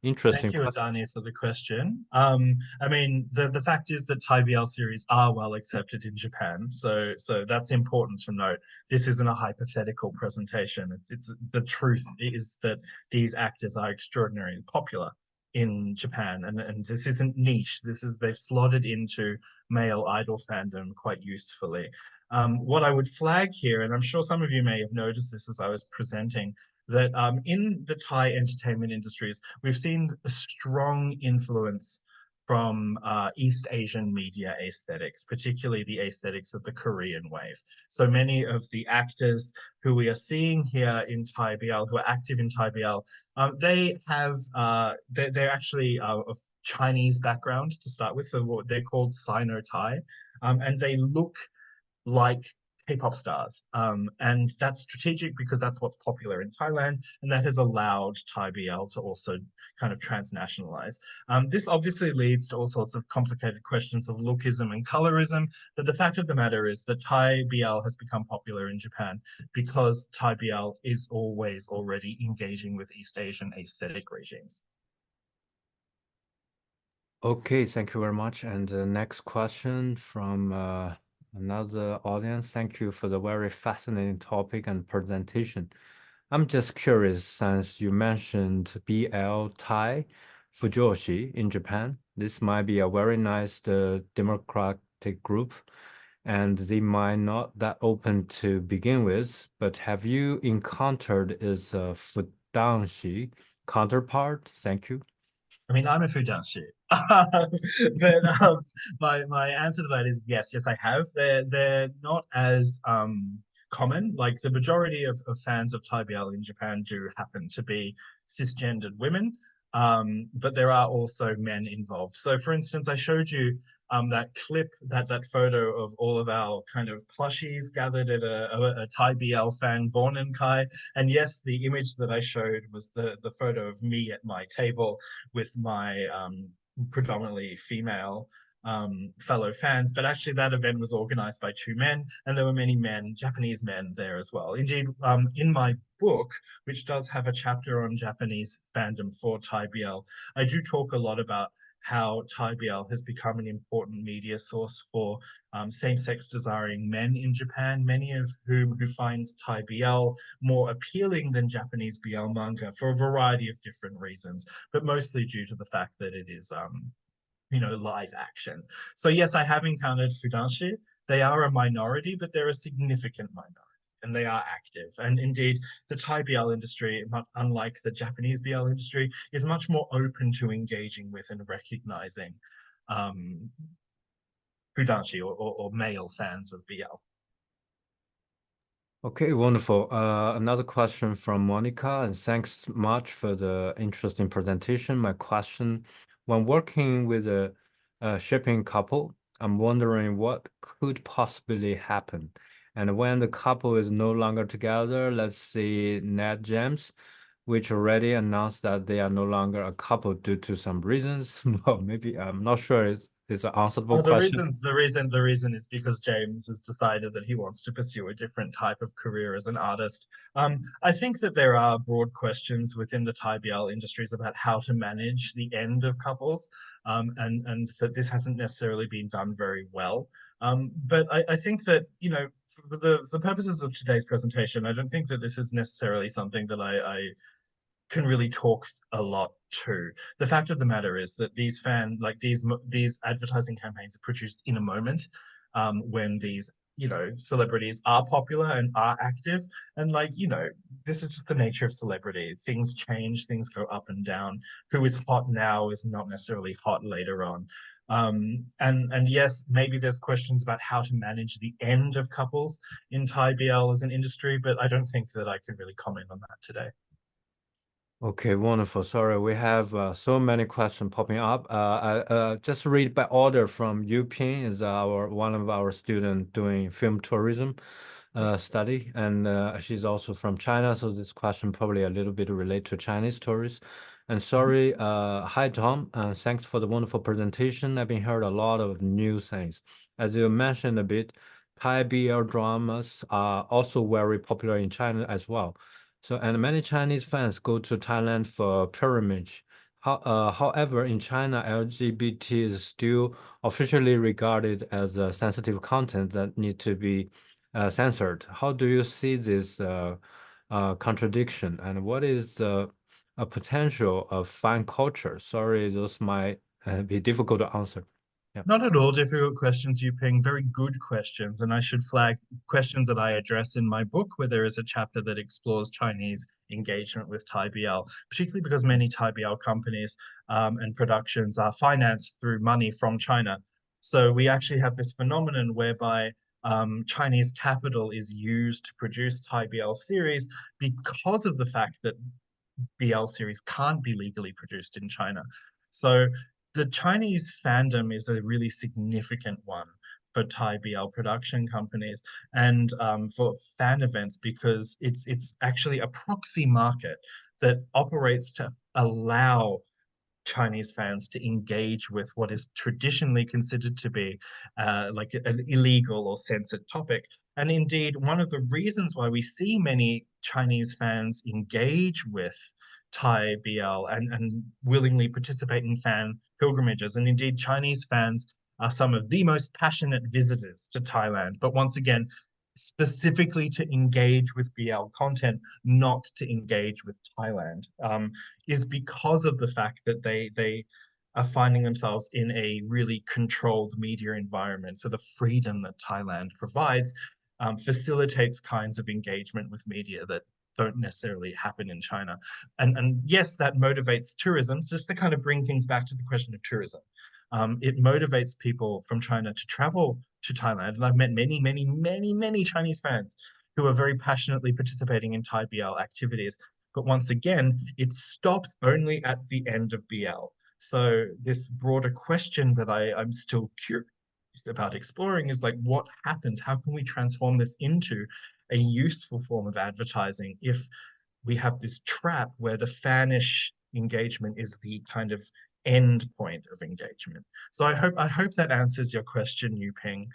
[SPEAKER 1] Interesting
[SPEAKER 2] Thank you,
[SPEAKER 1] question.
[SPEAKER 2] Adani, for the question. I mean, the fact is that Thai BL series are well accepted in Japan, so that's important to note. This isn't a hypothetical presentation. It's the truth is that these actors are extraordinarily popular in Japan, and this isn't niche. They've slotted into male idol fandom quite usefully. What I would flag here, and I'm sure some of you may have noticed this as I was presenting, that in the Thai entertainment industries, we've seen a strong influence from East Asian media aesthetics, particularly the aesthetics of the Korean wave. So many of the actors who we are seeing here in Thai BL, who are active in Thai BL, they have, they're actually of Chinese background to start with, so what they're called Sino-Thai, and they look like K-pop stars. And that's strategic because that's what's popular in Thailand, and that has allowed Thai BL to also kind of transnationalize. This obviously leads to all sorts of complicated questions of lookism and colorism, but the fact of the matter is that Thai BL has become popular in Japan because Thai BL is always already engaging with East Asian aesthetic regimes.
[SPEAKER 1] Okay, thank you very much. And the next question from another audience. Thank you for the very fascinating topic and presentation. I'm just curious, since you mentioned BL Thai Fujoshi in Japan, this might be a very nice democratic group, and they might not that open to begin with, but have you encountered its Fudanshi counterpart? Thank you.
[SPEAKER 2] I mean, I'm a Fudanshi, but my answer to that is yes, I have. They're not as common. Like the majority of fans of Thai BL in Japan do happen to be cisgendered women, but there are also men involved. So, for instance, I showed you that clip, that photo of all of our kind of plushies gathered at a Thai BL fan born in Kai. And yes, the image that I showed was the photo of me at my table with my predominantly female fellow fans, but actually that event was organized by two men, and there were many men, Japanese men there as well. Indeed, in my book, which does have a chapter on Japanese fandom for Thai BL, I do talk a lot about how Thai BL has become an important media source for same-sex desiring men in Japan, many of whom find Thai BL more appealing than Japanese BL manga for a variety of different reasons, but mostly due to the fact that it is live action. So yes, I have encountered Fudanshi. They are a minority, but they're a significant minority, and they are active. And indeed, the Thai BL industry, unlike the Japanese BL industry, is much more open to engaging with and recognizing Fudanshi or male fans of BL.
[SPEAKER 1] Okay, wonderful. Another question from Monica, and thanks much for the interesting presentation. My question, when working with a shipping couple, I'm wondering what could possibly happen. And when the couple is no longer together, let's say NetGems, which already announced that they are no longer a couple due to some reasons. Well, maybe I'm not sure it's an answerable question.
[SPEAKER 2] The reason is because James has decided that he wants to pursue a different type of career as an artist. I think that there are broad questions within the Thai BL industries about how to manage the end of couples, and that this hasn't necessarily been done very well. But I think that, for the purposes of today's presentation, I don't think that this is necessarily something that I can really talk a lot to. The fact of the matter is that these advertising campaigns are produced in a moment when these celebrities are popular and are active, and this is just the nature of celebrity. Things change, things go up and down. Who is hot now is not necessarily hot later on. And yes, maybe there's questions about how to manage the end of couples in Thai BL as an industry, but I don't think that I can really comment on that today.
[SPEAKER 1] Okay, wonderful. Sorry, we have so many questions popping up. I just read by order from Yu Ping is one of our student doing film tourism study, and she's also from China, so this question probably a little bit related to Chinese tourists. And sorry, hi Tom, thanks for the wonderful presentation. I've been heard a lot of new things. As you mentioned a bit, Thai BL dramas are also very popular in China as well. So, and many Chinese fans go to Thailand for pilgrimage. However, in China, LGBT is still officially regarded as a sensitive content that need to be censored. How do you see this contradiction, and what is the potential of fan culture? Sorry, those might be difficult to answer. Yeah.
[SPEAKER 2] Not at all difficult questions, Yuping. Very good questions. And I should flag questions that I address in my book, where there is a chapter that explores Chinese engagement with Thai BL, particularly because many Thai BL companies and productions are financed through money from China. So we actually have this phenomenon whereby Chinese capital is used to produce Thai BL series because of the fact that BL series can't be legally produced in China. So the Chinese fandom is a really significant one for Thai BL production companies and for fan events, because it's actually a proxy market that operates to allow Chinese fans to engage with what is traditionally considered to be like an illegal or censored topic. And indeed, one of the reasons why we see many Chinese fans engage with Thai BL and willingly participate in fan pilgrimages, and indeed Chinese fans are some of the most passionate visitors to Thailand. But once again, specifically to engage with BL content, not to engage with Thailand, is because of the fact that they are finding themselves in a really controlled media environment. So the freedom that Thailand provides facilitates kinds of engagement with media that don't necessarily happen in China. And yes, that motivates tourism. So just to kind of bring things back to the question of tourism. It motivates people from China to travel to Thailand. And I've met many Chinese fans who are very passionately participating in Thai BL activities. But once again, it stops only at the end of BL. So this broader question that I'm still curious about exploring is like, what happens? How can we transform this into a useful form of advertising if we have this trap where the fanish engagement is the kind of end point of engagement? So I hope that answers your question, Yu Ping.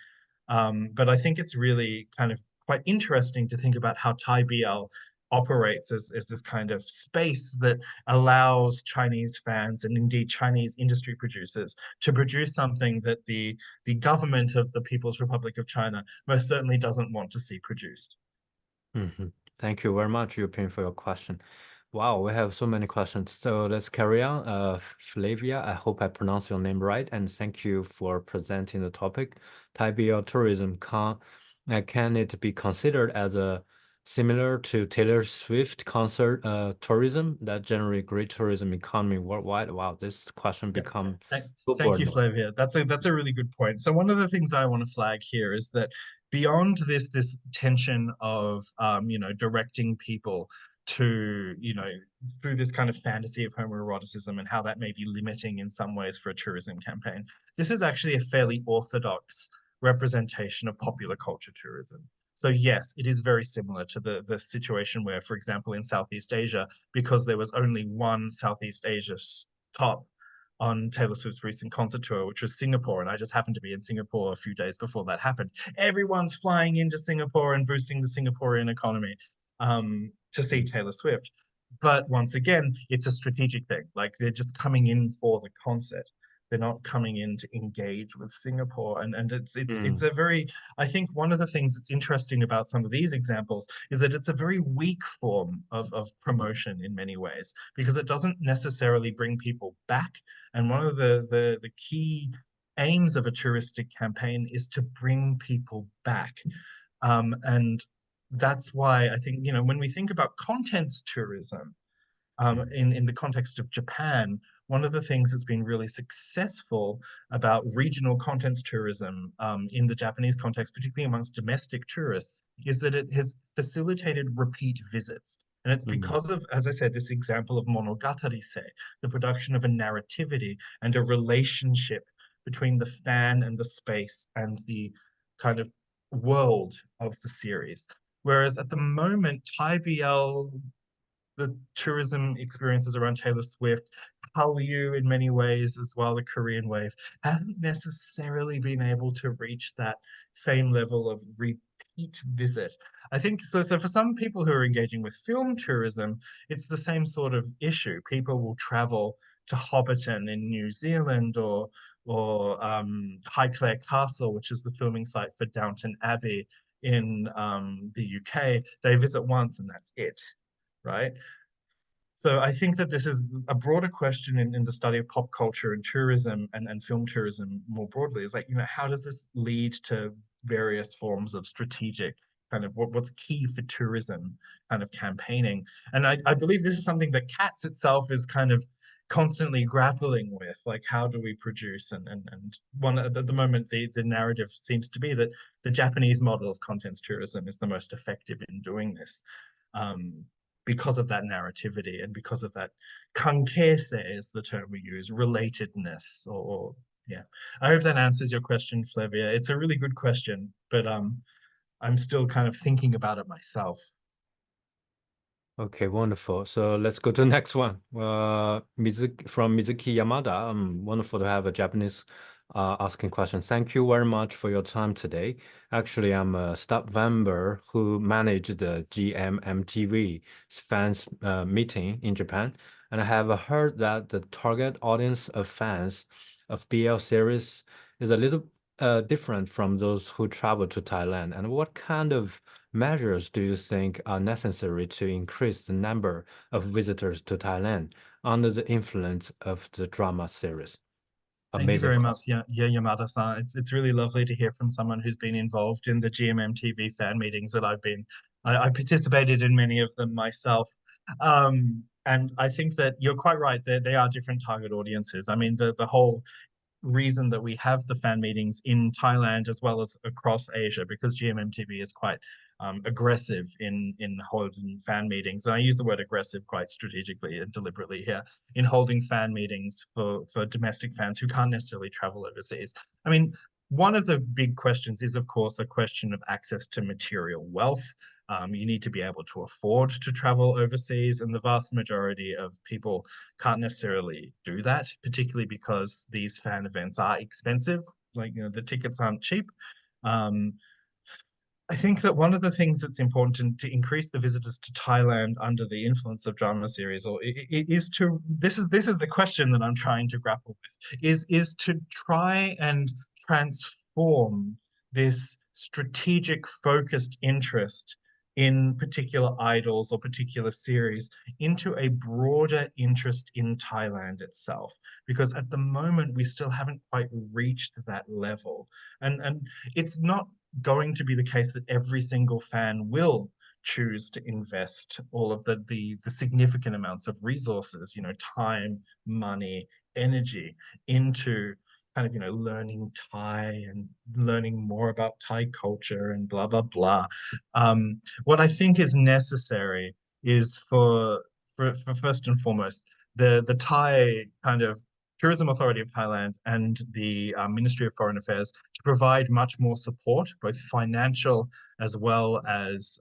[SPEAKER 2] But I think it's really kind of quite interesting to think about how Thai BL operates as this kind of space that allows Chinese fans and indeed Chinese industry producers to produce something that the government of the People's Republic of China most certainly doesn't want to see produced.
[SPEAKER 1] Thank you very much, Yuping, for your question. Wow, we have so many questions. So let's carry on. Flavia, I hope I pronounced your name right, and thank you for presenting the topic. Thai BL tourism, can it be considered as a similar to Taylor Swift concert tourism that generate great tourism economy worldwide? Wow, this question become
[SPEAKER 2] Thank you, Flavia. That's a really good point. So one of the things I want to flag here is that beyond this tension of directing people to through this kind of fantasy of homoeroticism and how that may be limiting in some ways for a tourism campaign, this is actually a fairly orthodox representation of popular culture tourism. So yes, it is very similar to the situation where, for example, in Southeast Asia, because there was only one Southeast Asia stop on Taylor Swift's recent concert tour, which was Singapore, and I just happened to be in Singapore a few days before that happened. Everyone's flying into Singapore and boosting the Singaporean economy to see Taylor Swift. But once again, it's a strategic thing. Like, they're just coming in for the concert. They're not coming in to engage with Singapore. And it's a very, I think one of the things that's interesting about some of these examples is that it's a very weak form of promotion in many ways, because it doesn't necessarily bring people back. And one of the key aims of a touristic campaign is to bring people back. And that's why I think, when we think about contents tourism, in the context of Japan, one of the things that's been really successful about regional contents tourism in the Japanese context, particularly amongst domestic tourists, is that it has facilitated repeat visits. And it's because of, as I said, this example of monogatari-se, the production of a narrativity and a relationship between the fan and the space and the kind of world of the series. Whereas at the moment, Thai BL, the tourism experiences around Taylor Swift, Hallyu in many ways as well, the Korean wave, haven't necessarily been able to reach that same level of repeat visit. I think so for some people who are engaging with film tourism, it's the same sort of issue. People will travel to Hobbiton in New Zealand or Highclere Castle, which is the filming site for Downton Abbey in the UK. They visit once and that's it, right? So I think that this is a broader question in the study of pop culture and tourism and film tourism more broadly. Is like, how does this lead to various forms of strategic kind of what's key for tourism kind of campaigning? And I believe this is something that CATS itself is kind of constantly grappling with, like how do we produce and one at the moment the narrative seems to be that the Japanese model of contents tourism is the most effective in doing this. Because of that narrativity and because of that kankese is the term we use, relatedness or yeah. I hope that answers your question, Flavia. It's a really good question, but I'm still kind of thinking about it myself.
[SPEAKER 1] Okay, wonderful. So let's go to the next one. From Mizuki Yamada. Wonderful to have a Japanese asking questions. Thank you very much for your time today. Actually, I'm a staff member who managed the GMMTV fans meeting in Japan, and I have heard that the target audience of fans of BL series is a little different from those who travel to Thailand. And what kind of measures do you think are necessary to increase the number of visitors to Thailand under the influence of the drama series?
[SPEAKER 2] Thank you very much, Yamada-san. It's really lovely to hear from someone who's been involved in the GMMTV fan meetings that I've been. I participated in many of them myself. And I think that you're quite right. They are different target audiences. I mean, the whole reason that we have the fan meetings in Thailand as well as across Asia, because GMMTV is quite aggressive in holding fan meetings. And I use the word aggressive quite strategically and deliberately here, in holding fan meetings for domestic fans who can't necessarily travel overseas. I mean, one of the big questions is, of course, a question of access to material wealth. You need to be able to afford to travel overseas, and the vast majority of people can't necessarily do that, particularly because these fan events are expensive. Like, the tickets aren't cheap. I think that one of the things that's important to increase the visitors to Thailand under the influence of drama series, or is to this is the question that I'm trying to grapple with, is to try and transform this strategic focused interest in particular idols or particular series into a broader interest in Thailand itself. Because at the moment, we still haven't quite reached that level. And it's not going to be the case that every single fan will choose to invest all of the significant amounts of resources, time, money, energy into kind of, learning Thai and learning more about Thai culture and blah, blah, blah. What I think is necessary is for first and foremost, the Thai kind of Tourism Authority of Thailand and the Ministry of Foreign Affairs to provide much more support, both financial as well as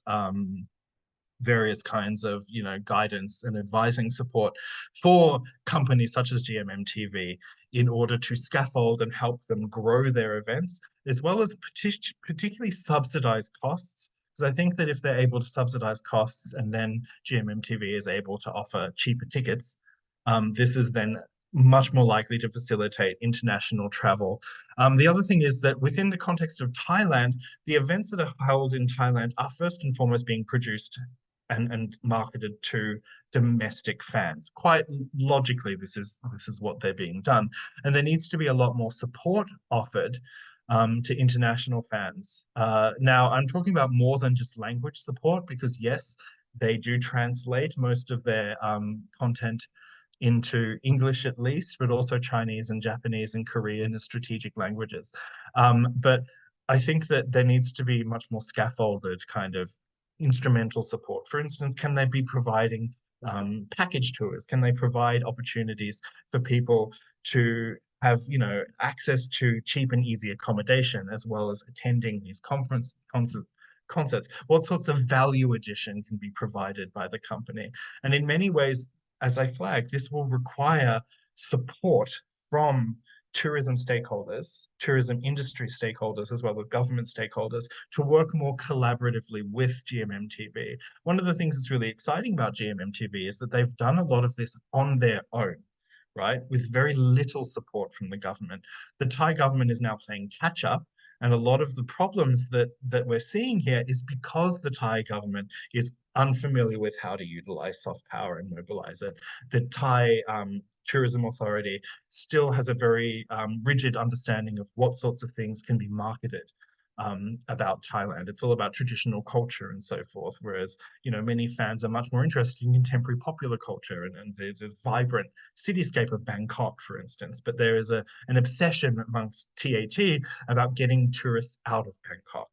[SPEAKER 2] various kinds of guidance and advising support for companies such as GMMTV in order to scaffold and help them grow their events, as well as particularly subsidize costs. Because I think that if they're able to subsidize costs and then GMMTV is able to offer cheaper tickets, this is then much more likely to facilitate international travel. The other thing is that within the context of Thailand, the events that are held in Thailand are first and foremost being produced and marketed to domestic fans. Quite logically, this is what they're being done. And there needs to be a lot more support offered to international fans. Now, I'm talking about more than just language support, because yes, they do translate most of their content into English at least, but also Chinese and Japanese and Korean as strategic languages. But I think that there needs to be much more scaffolded kind of instrumental support. For instance, can they be providing package tours? Can they provide opportunities for people to have, you know, access to cheap and easy accommodation, as well as attending these concerts? What sorts of value addition can be provided by the company? And in many ways, as I flagged, this will require support from tourism stakeholders, tourism industry stakeholders, as well as government stakeholders, to work more collaboratively with GMMTV. One of the things that's really exciting about GMMTV is that they've done a lot of this on their own, right? With very little support from the government. The Thai government is now playing catch up. And a lot of the problems that we're seeing here is because the Thai government is unfamiliar with how to utilize soft power and mobilize it. The Thai Tourism Authority still has a very rigid understanding of what sorts of things can be marketed about Thailand. It's all about traditional culture and so forth, whereas, you know, many fans are much more interested in contemporary popular culture and the vibrant cityscape of Bangkok, for instance. But there is an obsession amongst TAT about getting tourists out of Bangkok,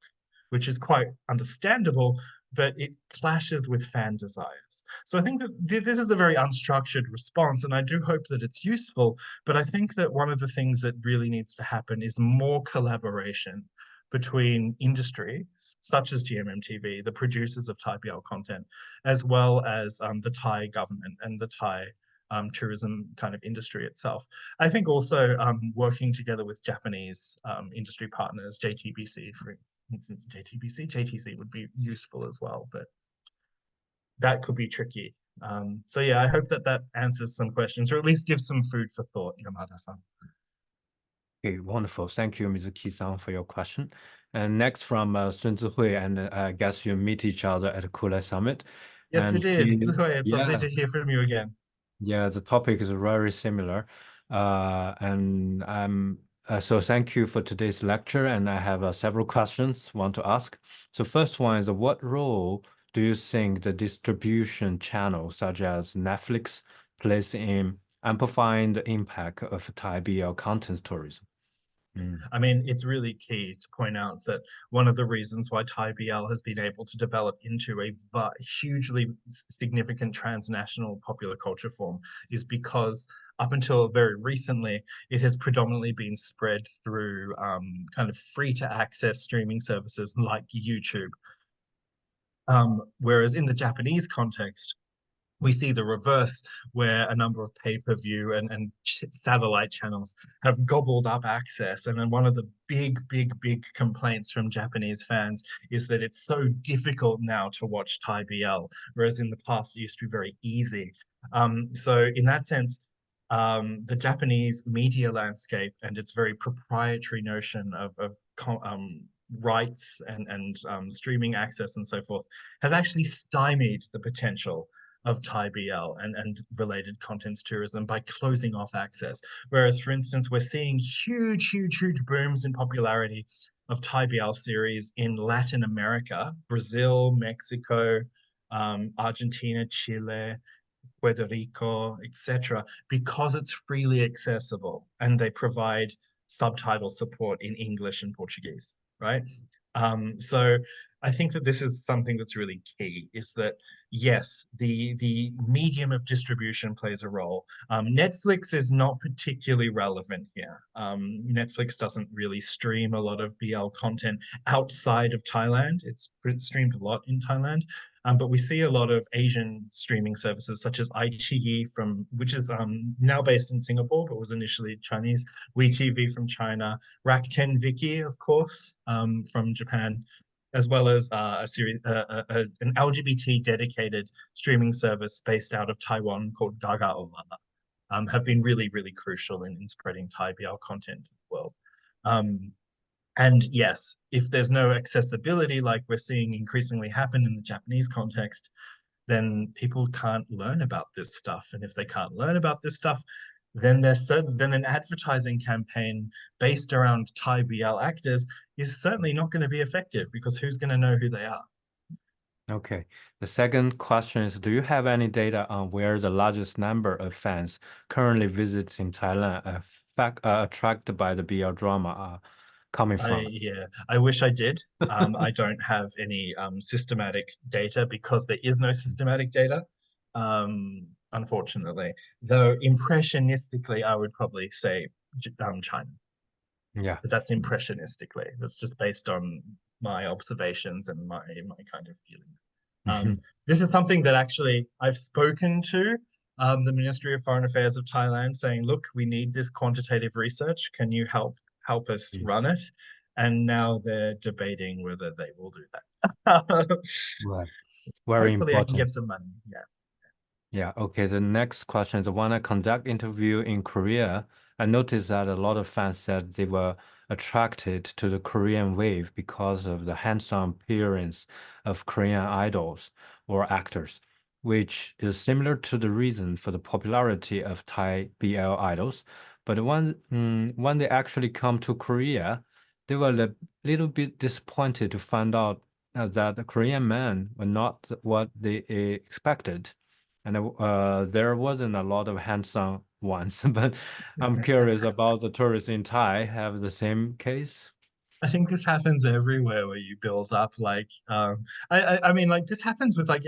[SPEAKER 2] which is quite understandable, but it clashes with fan desires. So I think that this is a very unstructured response, and I do hope that it's useful, but I think that one of the things that really needs to happen is more collaboration between industry, such as GMMTV, the producers of Thai BL content, as well as the Thai government and the Thai tourism kind of industry itself. I think also working together with Japanese industry partners, JTBC, for instance, JTC would be useful as well, but that could be tricky. So yeah, I hope that answers some questions, or at least gives some food for thought, Yamada-san.
[SPEAKER 1] Okay, wonderful. Thank you, Mr. Ki-san, for your question. And next from Sun Zihui, and I guess you meet each other at the Kulai Summit.
[SPEAKER 2] Yes, we
[SPEAKER 1] And
[SPEAKER 2] did.
[SPEAKER 1] he-
[SPEAKER 2] It's lovely to hear from you again.
[SPEAKER 1] Yeah, the topic is very similar. So thank you for today's lecture, and I have several questions want to ask. So first one is, what role do you think the distribution channels such as Netflix plays in amplifying the impact of Thai BL content tourism?
[SPEAKER 2] I mean, it's really key to point out that one of the reasons why Thai BL has been able to develop into a hugely significant transnational popular culture form is because up until very recently, it has predominantly been spread through kind of free to access streaming services like YouTube. Whereas in the Japanese context, we see the reverse, where a number of pay-per-view and satellite channels have gobbled up access. And then one of the big complaints from Japanese fans is that it's so difficult now to watch Thai BL, whereas in the past it used to be very easy. So in that sense, the Japanese media landscape and its very proprietary notion of rights and streaming access and so forth has actually stymied the potential of Thai BL and related contents tourism by closing off access. Whereas, for instance, we're seeing huge booms in popularity of Thai BL series in Latin America, Brazil, Mexico, Argentina, Chile, Puerto Rico, etc., because it's freely accessible and they provide subtitle support in English and Portuguese, right? So I think that this is something that's really key, is that yes, the medium of distribution plays a role. Netflix is not particularly relevant here. Netflix doesn't really stream a lot of BL content outside of Thailand. It's streamed a lot in Thailand. But we see a lot of Asian streaming services such as iQIYI which is now based in Singapore, but was initially Chinese, WeTV from China, Rakuten Viki, of course, from Japan, as well as an LGBT dedicated streaming service based out of Taiwan called Gaga Ola, have been really crucial in spreading Thai BL content to the world. And yes, if there's no accessibility like we're seeing increasingly happen in the Japanese context, then people can't learn about this stuff. And if they can't learn about this stuff, then an advertising campaign based around Thai BL actors is certainly not going to be effective, because who's going to know who they are?
[SPEAKER 1] Okay. The second question is, do you have any data on where the largest number of fans currently visiting Thailand attracted by the BL drama are coming from?
[SPEAKER 2] I wish I did. I don't have any systematic data because there is no systematic data, unfortunately. Though impressionistically, I would probably say China.
[SPEAKER 1] Yeah.
[SPEAKER 2] But that's impressionistically. That's just based on my observations and my kind of feeling. This is something that actually I've spoken to the Ministry of Foreign Affairs of Thailand, saying, "Look, we need this quantitative research. Can you help us run it?" And now they're debating whether they will do that.
[SPEAKER 1] Right. Very
[SPEAKER 2] Hopefully, I can
[SPEAKER 1] important.
[SPEAKER 2] get some money. Yeah.
[SPEAKER 1] Yeah, okay. The next question is, when I conduct interview in Korea, I noticed that a lot of fans said they were attracted to the Korean wave because of the handsome appearance of Korean idols or actors, which is similar to the reason for the popularity of Thai BL idols. But when they actually come to Korea, they were a little bit disappointed to find out that the Korean men were not what they expected. And there wasn't a lot of handsome ones, but I'm curious about the tourists in Thai have the same case.
[SPEAKER 2] I think this happens everywhere where you build up like I mean like this happens with like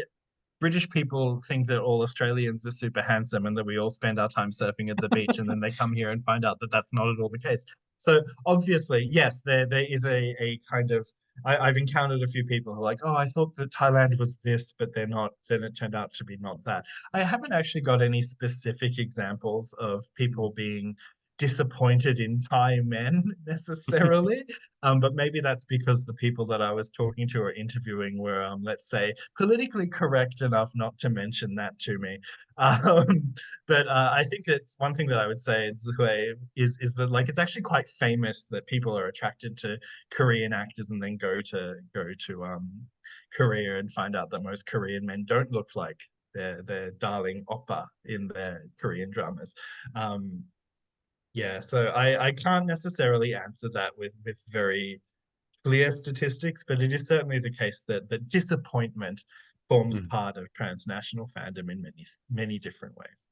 [SPEAKER 2] British people think that all Australians are super handsome and that we all spend our time surfing at the beach, and then they come here and find out that that's not at all the case. So obviously, yes, there is a kind of I've encountered a few people who are like, oh, I thought that Thailand was this, but they're not. Then it turned out to be not that. I haven't actually got any specific examples of people being disappointed in Thai men necessarily. But maybe that's because the people that I was talking to or interviewing were, let's say, politically correct enough not to mention that to me. But I think it's one thing that I would say is that like it's actually quite famous that people are attracted to Korean actors and then go to Korea and find out that most Korean men don't look like their darling oppa in their Korean dramas. Yeah, so I can't necessarily answer that with very clear statistics, but it is certainly the case that disappointment forms part of transnational fandom in many different ways.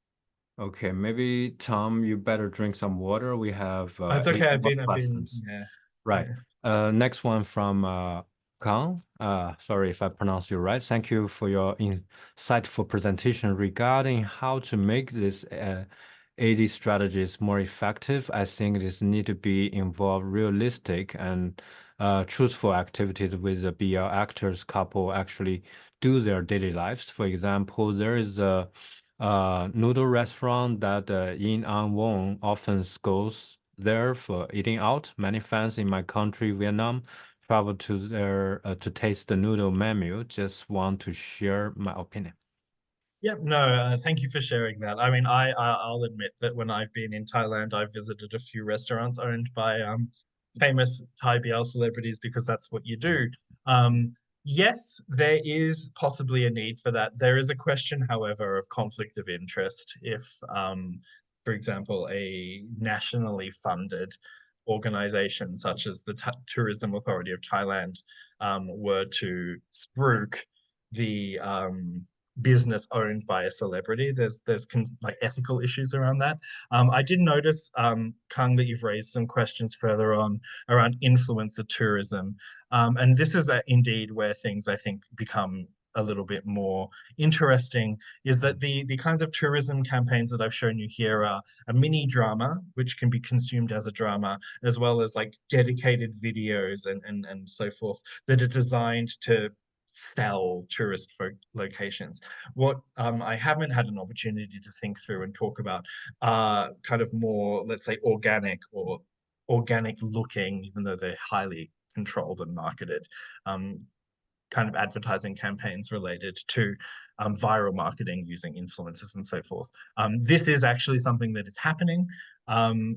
[SPEAKER 1] Okay, maybe Tom, you better drink some water. We have
[SPEAKER 2] It's
[SPEAKER 1] eight
[SPEAKER 2] okay.
[SPEAKER 1] more
[SPEAKER 2] I've been,
[SPEAKER 1] questions.
[SPEAKER 2] yeah,
[SPEAKER 1] Right.
[SPEAKER 2] yeah.
[SPEAKER 1] Next one from Kang. Sorry if I pronounce you right. Thank you for your insightful presentation regarding how to make this AD strategies more effective. I think this need to be involve realistic and truthful activities with the BL actors couple actually do their daily lives. For example, there is a noodle restaurant that Yin An Wong often goes there for eating out. Many fans in my country, Vietnam, travel to there to taste the noodle menu. Just want to share my opinion.
[SPEAKER 2] Yep, no, thank you for sharing that. I mean, I'll admit that when I've been in Thailand, I've visited a few restaurants owned by famous Thai BL celebrities because that's what you do. Yes, there is possibly a need for that. There is a question, however, of conflict of interest if, for example, a nationally funded organization such as the Tourism Authority of Thailand were to spruik the business owned by a celebrity. There's like ethical issues around that. I did notice, Kang, that you've raised some questions further on around influencer tourism. And this is indeed where things I think become a little bit more interesting, is that the kinds of tourism campaigns that I've shown you here are a mini drama, which can be consumed as a drama, as well as like dedicated videos and so forth that are designed to sell tourist locations. What I haven't had an opportunity to think through and talk about kind of more, let's say, organic or organic looking, even though they're highly controlled and marketed, kind of advertising campaigns related to viral marketing using influencers and so forth. This is actually something that is happening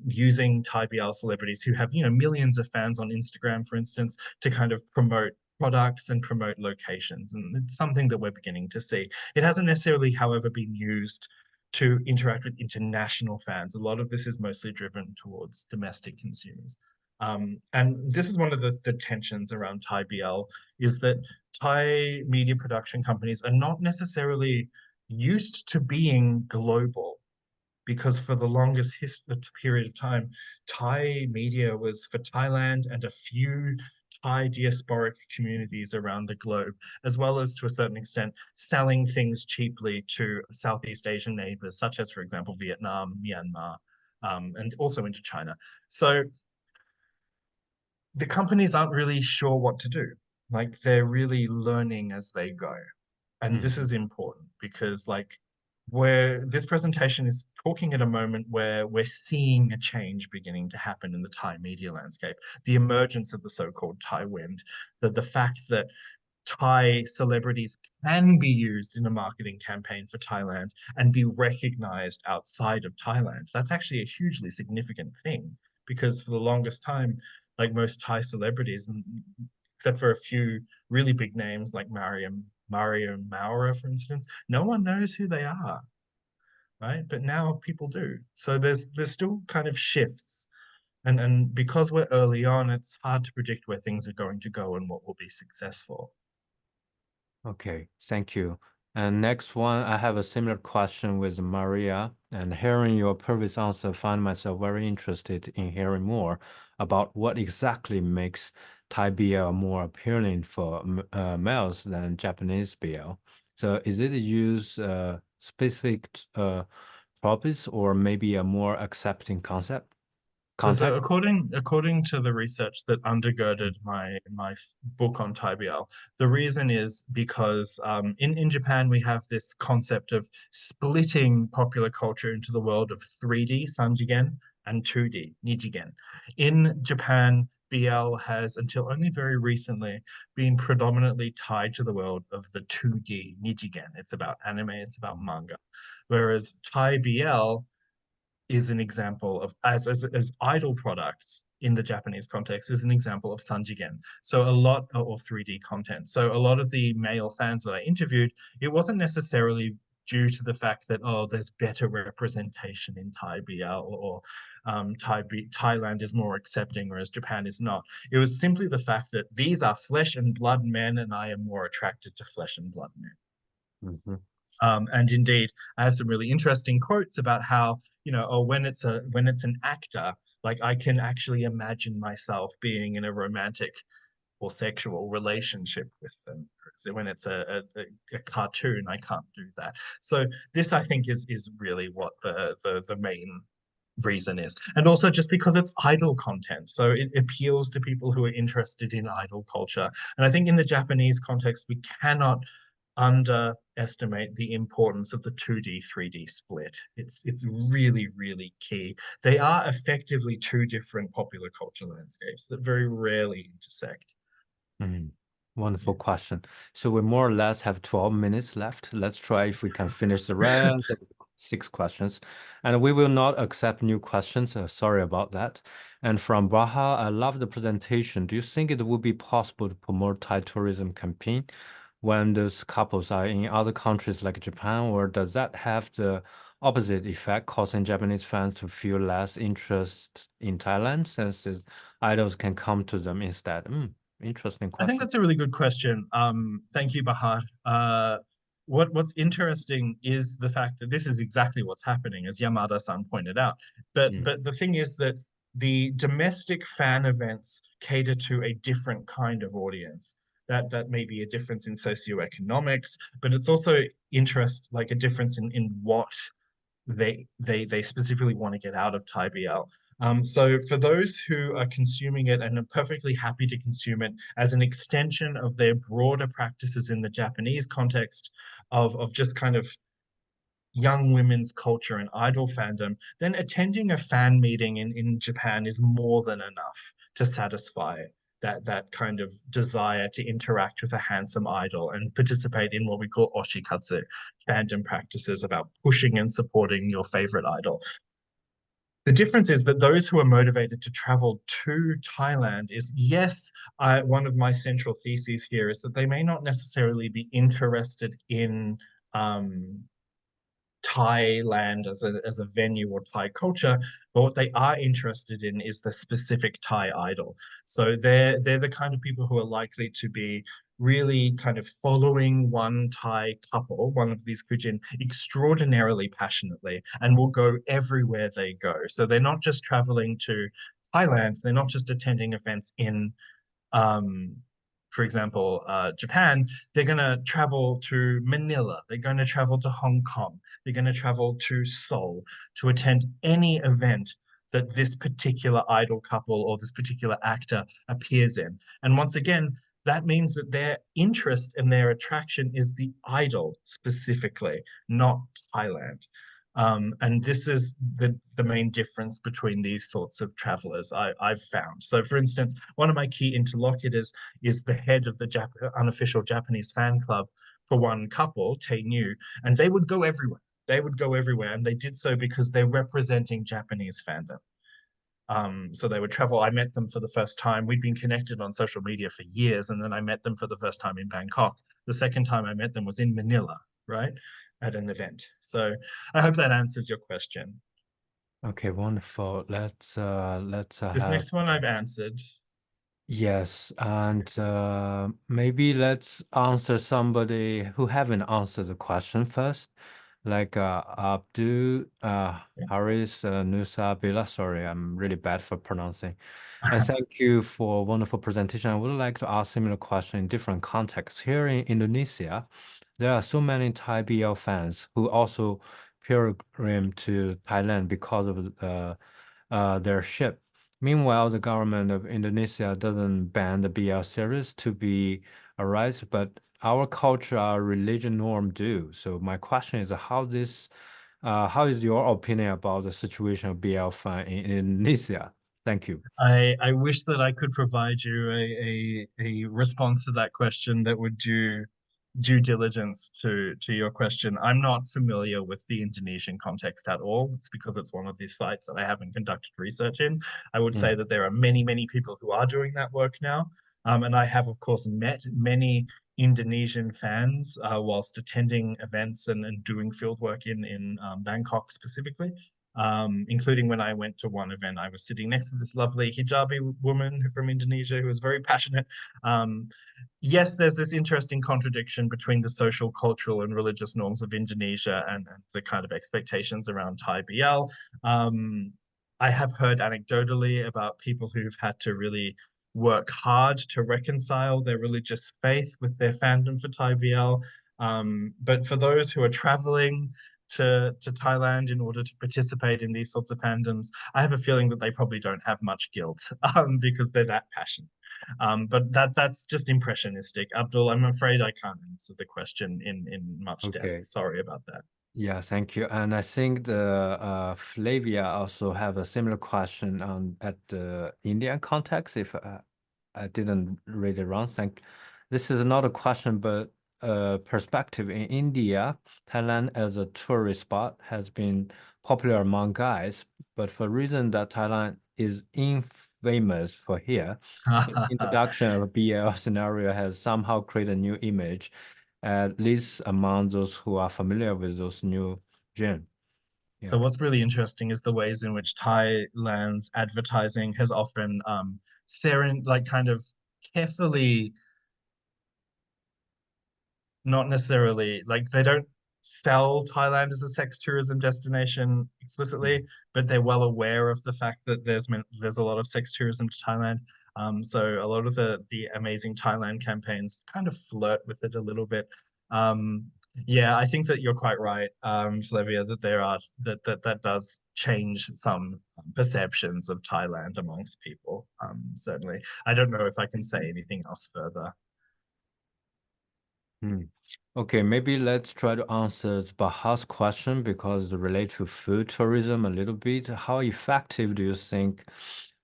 [SPEAKER 2] using Thai BL celebrities who have, millions of fans on Instagram, for instance, to kind of promote products and promote locations. And it's something that we're beginning to see. It hasn't necessarily, however, been used to interact with international fans. A lot of this is mostly driven towards domestic consumers. And this is one of the tensions around Thai BL, is that Thai media production companies are not necessarily used to being global, because for the longest period of time, Thai media was for Thailand and a few Thai diasporic communities around the globe, as well as to a certain extent selling things cheaply to Southeast Asian neighbors, such as, for example, Vietnam, Myanmar, and also into China. So the companies aren't really sure what to do. Like, they're really learning as they go. And this is important because, like, where this presentation is talking at a moment where we're seeing a change beginning to happen in the Thai media landscape, the emergence of the so-called Thai wind, the fact that Thai celebrities can be used in a marketing campaign for Thailand and be recognized outside of Thailand. That's actually a hugely significant thing, because for the longest time, like most Thai celebrities, except for a few really big names like Mario Maura, for instance, no one knows who they are, right? But now people do. So there's still kind of shifts. And because we're early on, it's hard to predict where things are going to go and what will be successful.
[SPEAKER 1] Okay, thank you. And next one, I have a similar question with Maria. And hearing your previous answer, I find myself very interested in hearing more about what exactly makes Thai BL more appealing for males than Japanese BL. So is it use specific properties or maybe a more accepting concept?
[SPEAKER 2] So
[SPEAKER 1] Context?
[SPEAKER 2] according to the research that undergirded my book on Thai BL, the reason is because in Japan we have this concept of splitting popular culture into the world of 3D sanjigen and 2D nijigen. In Japan, BL has until only very recently been predominantly tied to the world of the 2D nijigen. It's about anime, it's about manga, whereas Thai BL is an example of, as idol products in the Japanese context, is an example of sanjigen. So a lot of 3D content. So a lot of the male fans that I interviewed, it wasn't necessarily due to the fact that, oh, there's better representation in Thai BL, or Thailand is more accepting, whereas Japan is not. It was simply the fact that these are flesh and blood men, and I am more attracted to flesh and blood men.
[SPEAKER 1] Mm-hmm.
[SPEAKER 2] And indeed, I have some really interesting quotes about how, when it's an actor, like, I can actually imagine myself being in a romantic or sexual relationship with them. So when it's a cartoon, I can't do that. So this, I think, is really what the main reason is. And also just because it's idol content. So it appeals to people who are interested in idol culture. And I think in the Japanese context, we cannot underestimate the importance of the 2D, 3D split. It's really, really key. They are effectively two different popular culture landscapes that very rarely intersect.
[SPEAKER 1] Wonderful question. So we more or less have 12 minutes left. Let's try if we can finish the rest of 6 questions. And we will not accept new questions. Sorry about that. And from Baha, I love the presentation. Do you think it would be possible to promote Thai tourism campaign when those couples are in other countries like Japan, or does that have the opposite effect, causing Japanese fans to feel less interest in Thailand since the idols can come to them instead? Interesting
[SPEAKER 2] I think
[SPEAKER 1] question.
[SPEAKER 2] that's a really good question. Thank you, Bahar. What's interesting is the fact that this is exactly what's happening, as Yamada-san pointed out. But the thing is that the domestic fan events cater to a different kind of audience. That may be a difference in socioeconomics, but it's also like a difference in what they specifically want to get out of Thai BL. So for those who are consuming it and are perfectly happy to consume it as an extension of their broader practices in the Japanese context of just kind of young women's culture and idol fandom, then attending a fan meeting in Japan is more than enough to satisfy that kind of desire to interact with a handsome idol and participate in what we call oshikatsu, fandom practices about pushing and supporting your favorite idol. The difference is that those who are motivated to travel to Thailand is, yes, one of my central theses here is that they may not necessarily be interested in Thailand as a venue or Thai culture, but what they are interested in is the specific Thai idol. So they're the kind of people who are likely to be really kind of following one Thai couple, one of these Kujin, extraordinarily passionately, and will go everywhere they go. So they're not just traveling to Thailand, they're not just attending events in for example, Japan, they're going to travel to Manila, they're going to travel to Hong Kong, they're going to travel to Seoul to attend any event that this particular idol couple or this particular actor appears in. And once again, that means that their interest and their attraction is the idol specifically, not Thailand. And this is the main difference between these sorts of travelers I've found. So for instance, one of my key interlocutors is the head of the unofficial Japanese fan club for one couple, Tae New, and they would go everywhere. They would go everywhere, and they did so because they're representing Japanese fandom. So they would travel. I met them for the first time. We'd been connected on social media for years, and then I met them for the first time in Bangkok. The second time I met them was in Manila, right? At an event. So I hope that answers your question.
[SPEAKER 1] Okay, wonderful. Let's
[SPEAKER 2] This
[SPEAKER 1] have
[SPEAKER 2] next one I've answered.
[SPEAKER 1] yes, and maybe let's answer somebody who haven't answered the question first, like Abdul Haris Nusa Bila. Sorry, I'm really bad for pronouncing. And thank you for a wonderful presentation. I would like to ask similar question in different contexts. Here in Indonesia, there are so many Thai BL fans who also pilgrim to Thailand because of their ship. Meanwhile, the government of Indonesia doesn't ban the BL series to be a right, but our culture, our religion norm do. So my question is how is your opinion about the situation of BL fan in Indonesia? Thank you.
[SPEAKER 2] I wish that I could provide you a response to that question that would do due diligence to your question. I'm not familiar with the Indonesian context at all. It's because it's one of these sites that I haven't conducted research in. I would say that there are many, many people who are doing that work now. And I have, of course, met many Indonesian fans whilst attending events and doing field work in Bangkok specifically. Including when I went to one event, I was sitting next to this lovely hijabi woman from Indonesia who was very passionate. Yes, there's this interesting contradiction between the social, cultural, and religious norms of Indonesia and the kind of expectations around Thai BL. I have heard anecdotally about people who've had to really work hard to reconcile their religious faith with their fandom for Thai BL. But for those who are traveling to Thailand in order to participate in these sorts of fandoms, I have a feeling that they probably don't have much guilt because they're that passionate. But that's just impressionistic. Abdul, I'm afraid I can't answer the question in much depth. Sorry about that.
[SPEAKER 1] Yeah, thank you. And I think the Flavia also have a similar question at the Indian context, if I didn't read it wrong. This is not a question, but perspective. In India, Thailand as a tourist spot has been popular among guys, but for reason that Thailand is infamous for here, the introduction of a BL scenario has somehow created a new image, at least among those who are familiar with those new genre.
[SPEAKER 2] So what's really interesting is the ways in which Thailand's advertising has often kind of carefully, not necessarily like they don't sell Thailand as a sex tourism destination explicitly, but they're well aware of the fact that there's a lot of sex tourism to Thailand. So a lot of the amazing Thailand campaigns kind of flirt with it a little bit. Yeah, I think that you're quite right, Flavia, that that does change some perceptions of Thailand amongst people. Certainly. I don't know if I can say anything else further.
[SPEAKER 1] Okay, maybe let's try to answer Baha's question because it relates to food tourism a little bit. How effective do you think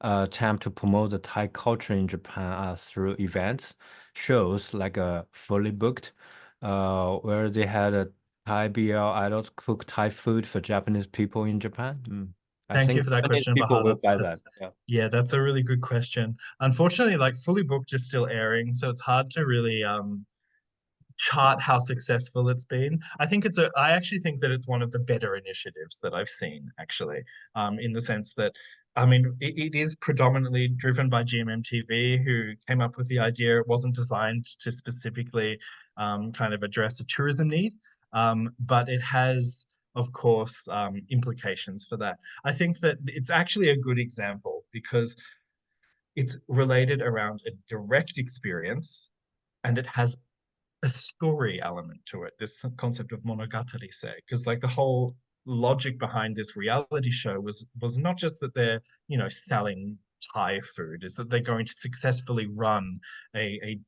[SPEAKER 1] attempt to promote the Thai culture in Japan are through events, shows like a fully booked, where they had a Thai BL idols cook Thai food for Japanese people in Japan? I
[SPEAKER 2] Thank
[SPEAKER 1] think
[SPEAKER 2] you for that
[SPEAKER 1] Japanese
[SPEAKER 2] question,
[SPEAKER 1] people
[SPEAKER 2] Baha.
[SPEAKER 1] will buy that.
[SPEAKER 2] Yeah, that's a really good question. Unfortunately, like Fully Booked is still airing, so it's hard to really chart how successful it's been. I actually think that it's one of the better initiatives that I've seen, actually, in the sense that, I mean, it is predominantly driven by GMMTV, who came up with the idea. It wasn't designed to specifically kind of address a tourism need, but it has, of course, implications for that. I think that it's actually a good example because it's related around a direct experience and it has a story element to it, this concept of monogatari se, because like the whole logic behind this reality show was not just that they're, you know, selling Thai food, is that they're going to successfully run a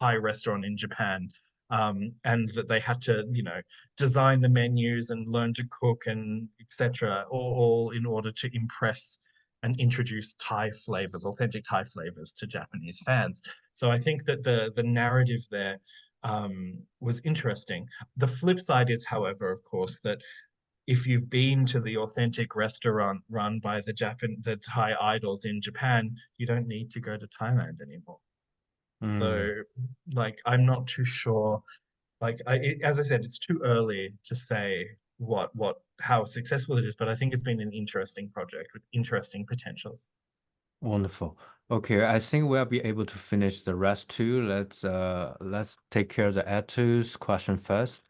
[SPEAKER 2] Thai restaurant in Japan. And that they had to, you know, design the menus and learn to cook and etc., all in order to impress and introduce Thai flavors, authentic Thai flavors to Japanese fans. So I think that the narrative there was interesting. The flip side is, however, of course, that if you've been to the authentic restaurant run by the Thai idols in Japan, you don't need to go to Thailand anymore. So, like, I'm not too sure. Like, as I said, it's too early to say how successful it is, but I think it's been an interesting project with interesting potentials.
[SPEAKER 1] Wonderful. Okay, I think we'll be able to finish the rest too. Let's take care of the attitudes question first.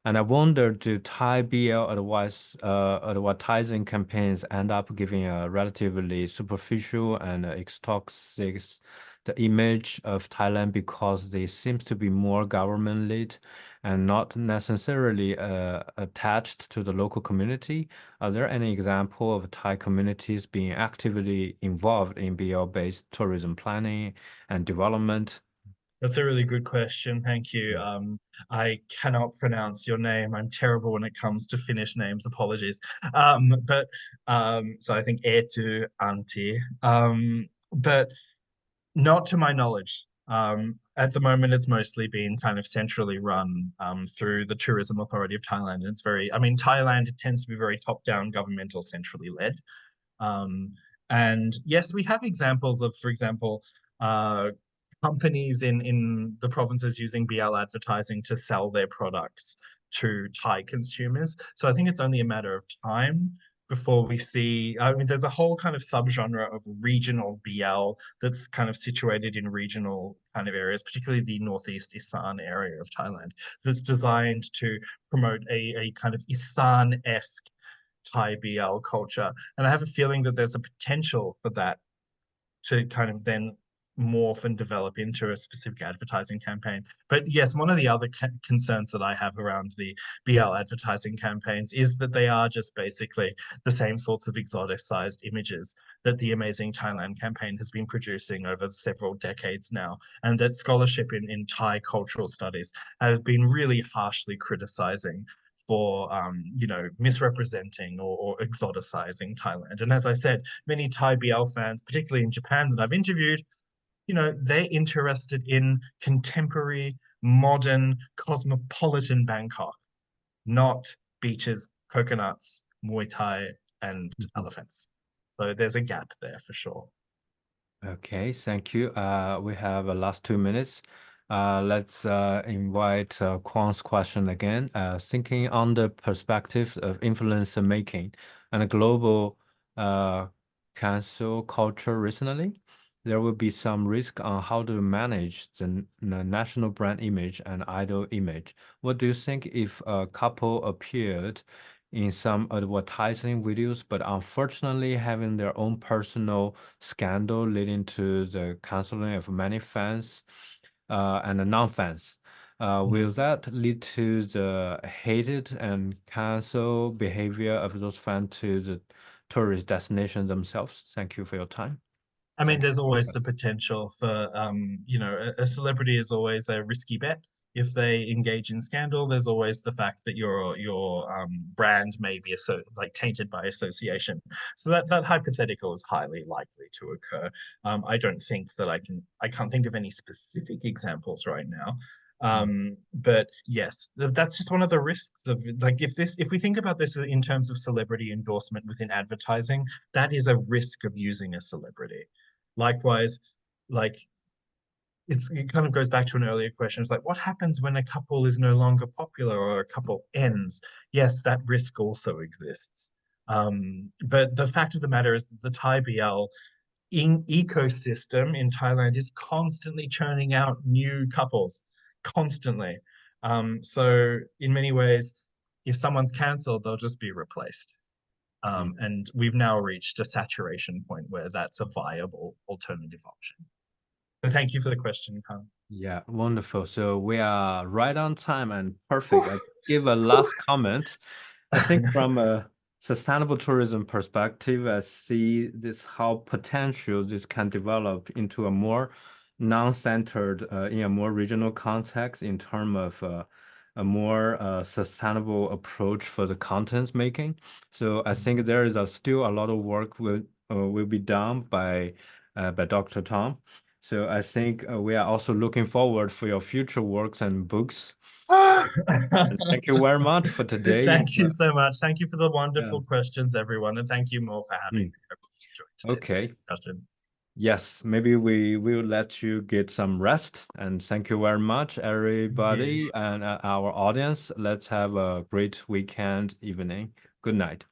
[SPEAKER 1] And I wonder, do Thai BL advertising campaigns end up giving a relatively superficial and toxic the image of Thailand because they seems to be more government-led and not necessarily attached to the local community? Are there any example of Thai communities being actively involved in BL-based tourism planning and development?
[SPEAKER 2] That's a really good question. Thank you. I cannot pronounce your name. I'm terrible when it comes to Finnish names. Apologies. So I think Eetu Antti. But not to my knowledge. At the moment, it's mostly been kind of centrally run through the Tourism Authority of Thailand. And it's very, I mean, Thailand tends to be very top-down, governmental, centrally led. And yes, we have examples of, for example, companies in the provinces using BL advertising to sell their products to Thai consumers. So I think it's only a matter of time before we see, I mean, there's a whole kind of subgenre of regional BL that's kind of situated in regional kind of areas, particularly the Northeast Isan area of Thailand, that's designed to promote a kind of Isan-esque Thai BL culture. And I have a feeling that there's a potential for that to kind of then morph and develop into a specific advertising campaign. But yes, one of the other concerns that I have around the BL advertising campaigns is that they are just basically the same sorts of exoticized images that the Amazing Thailand campaign has been producing over several decades now, and that scholarship in Thai cultural studies has been really harshly criticizing for you know, misrepresenting or exoticizing Thailand. And as I said, many Thai BL fans, particularly in Japan that I've interviewed, you know, they're interested in contemporary, modern, cosmopolitan Bangkok, not beaches, coconuts, Muay Thai, and elephants. So there's a gap there for sure.
[SPEAKER 1] Okay, thank you. We have last 2 minutes. Let's invite Kwang's question again. Thinking on the perspective of influencer making and a global cancel culture recently, there will be some risk on how to manage the national brand image and idol image. What do you think if a couple appeared in some advertising videos, but unfortunately having their own personal scandal leading to the canceling of many fans and non-fans? Will that lead to the hated and cancel behavior of those fans to the tourist destinations themselves? Thank you for your time.
[SPEAKER 2] I mean, there's always the potential for, you know, a celebrity is always a risky bet. If they engage in scandal, there's always the fact that your brand may be like tainted by association. So that hypothetical is highly likely to occur. I don't think that I can't think of any specific examples right now. But yes, that's just one of the risks of, like, if we think about this in terms of celebrity endorsement within advertising, that is a risk of using a celebrity. Likewise, like, it kind of goes back to an earlier question. It's like, what happens when a couple is no longer popular or a couple ends? Yes, that risk also exists. But the fact of the matter is that the Thai BL ecosystem in Thailand is constantly churning out new couples, constantly. So in many ways, if someone's cancelled, they'll just be replaced. And we've now reached a saturation point where that's a viable alternative option. So thank you for the question, Khan.
[SPEAKER 1] Yeah, wonderful. So we are right on time and perfect. I give a last comment. I think from a sustainable tourism perspective, I see this how potential this can develop into a more non-centered in a more regional context in terms of a more sustainable approach for the content making. So I think there is still a lot of work will be done by Dr. Tom. So I think we are also looking forward for your future works and books. And thank you very much for today.
[SPEAKER 2] Thank you so much. Thank you for the wonderful questions, everyone. And thank you, Mo, for having me. I really enjoyed today's discussion.
[SPEAKER 1] Yes, maybe we will let you get some rest. And thank you very much, everybody, and our audience. Let's have a great weekend evening. Good night.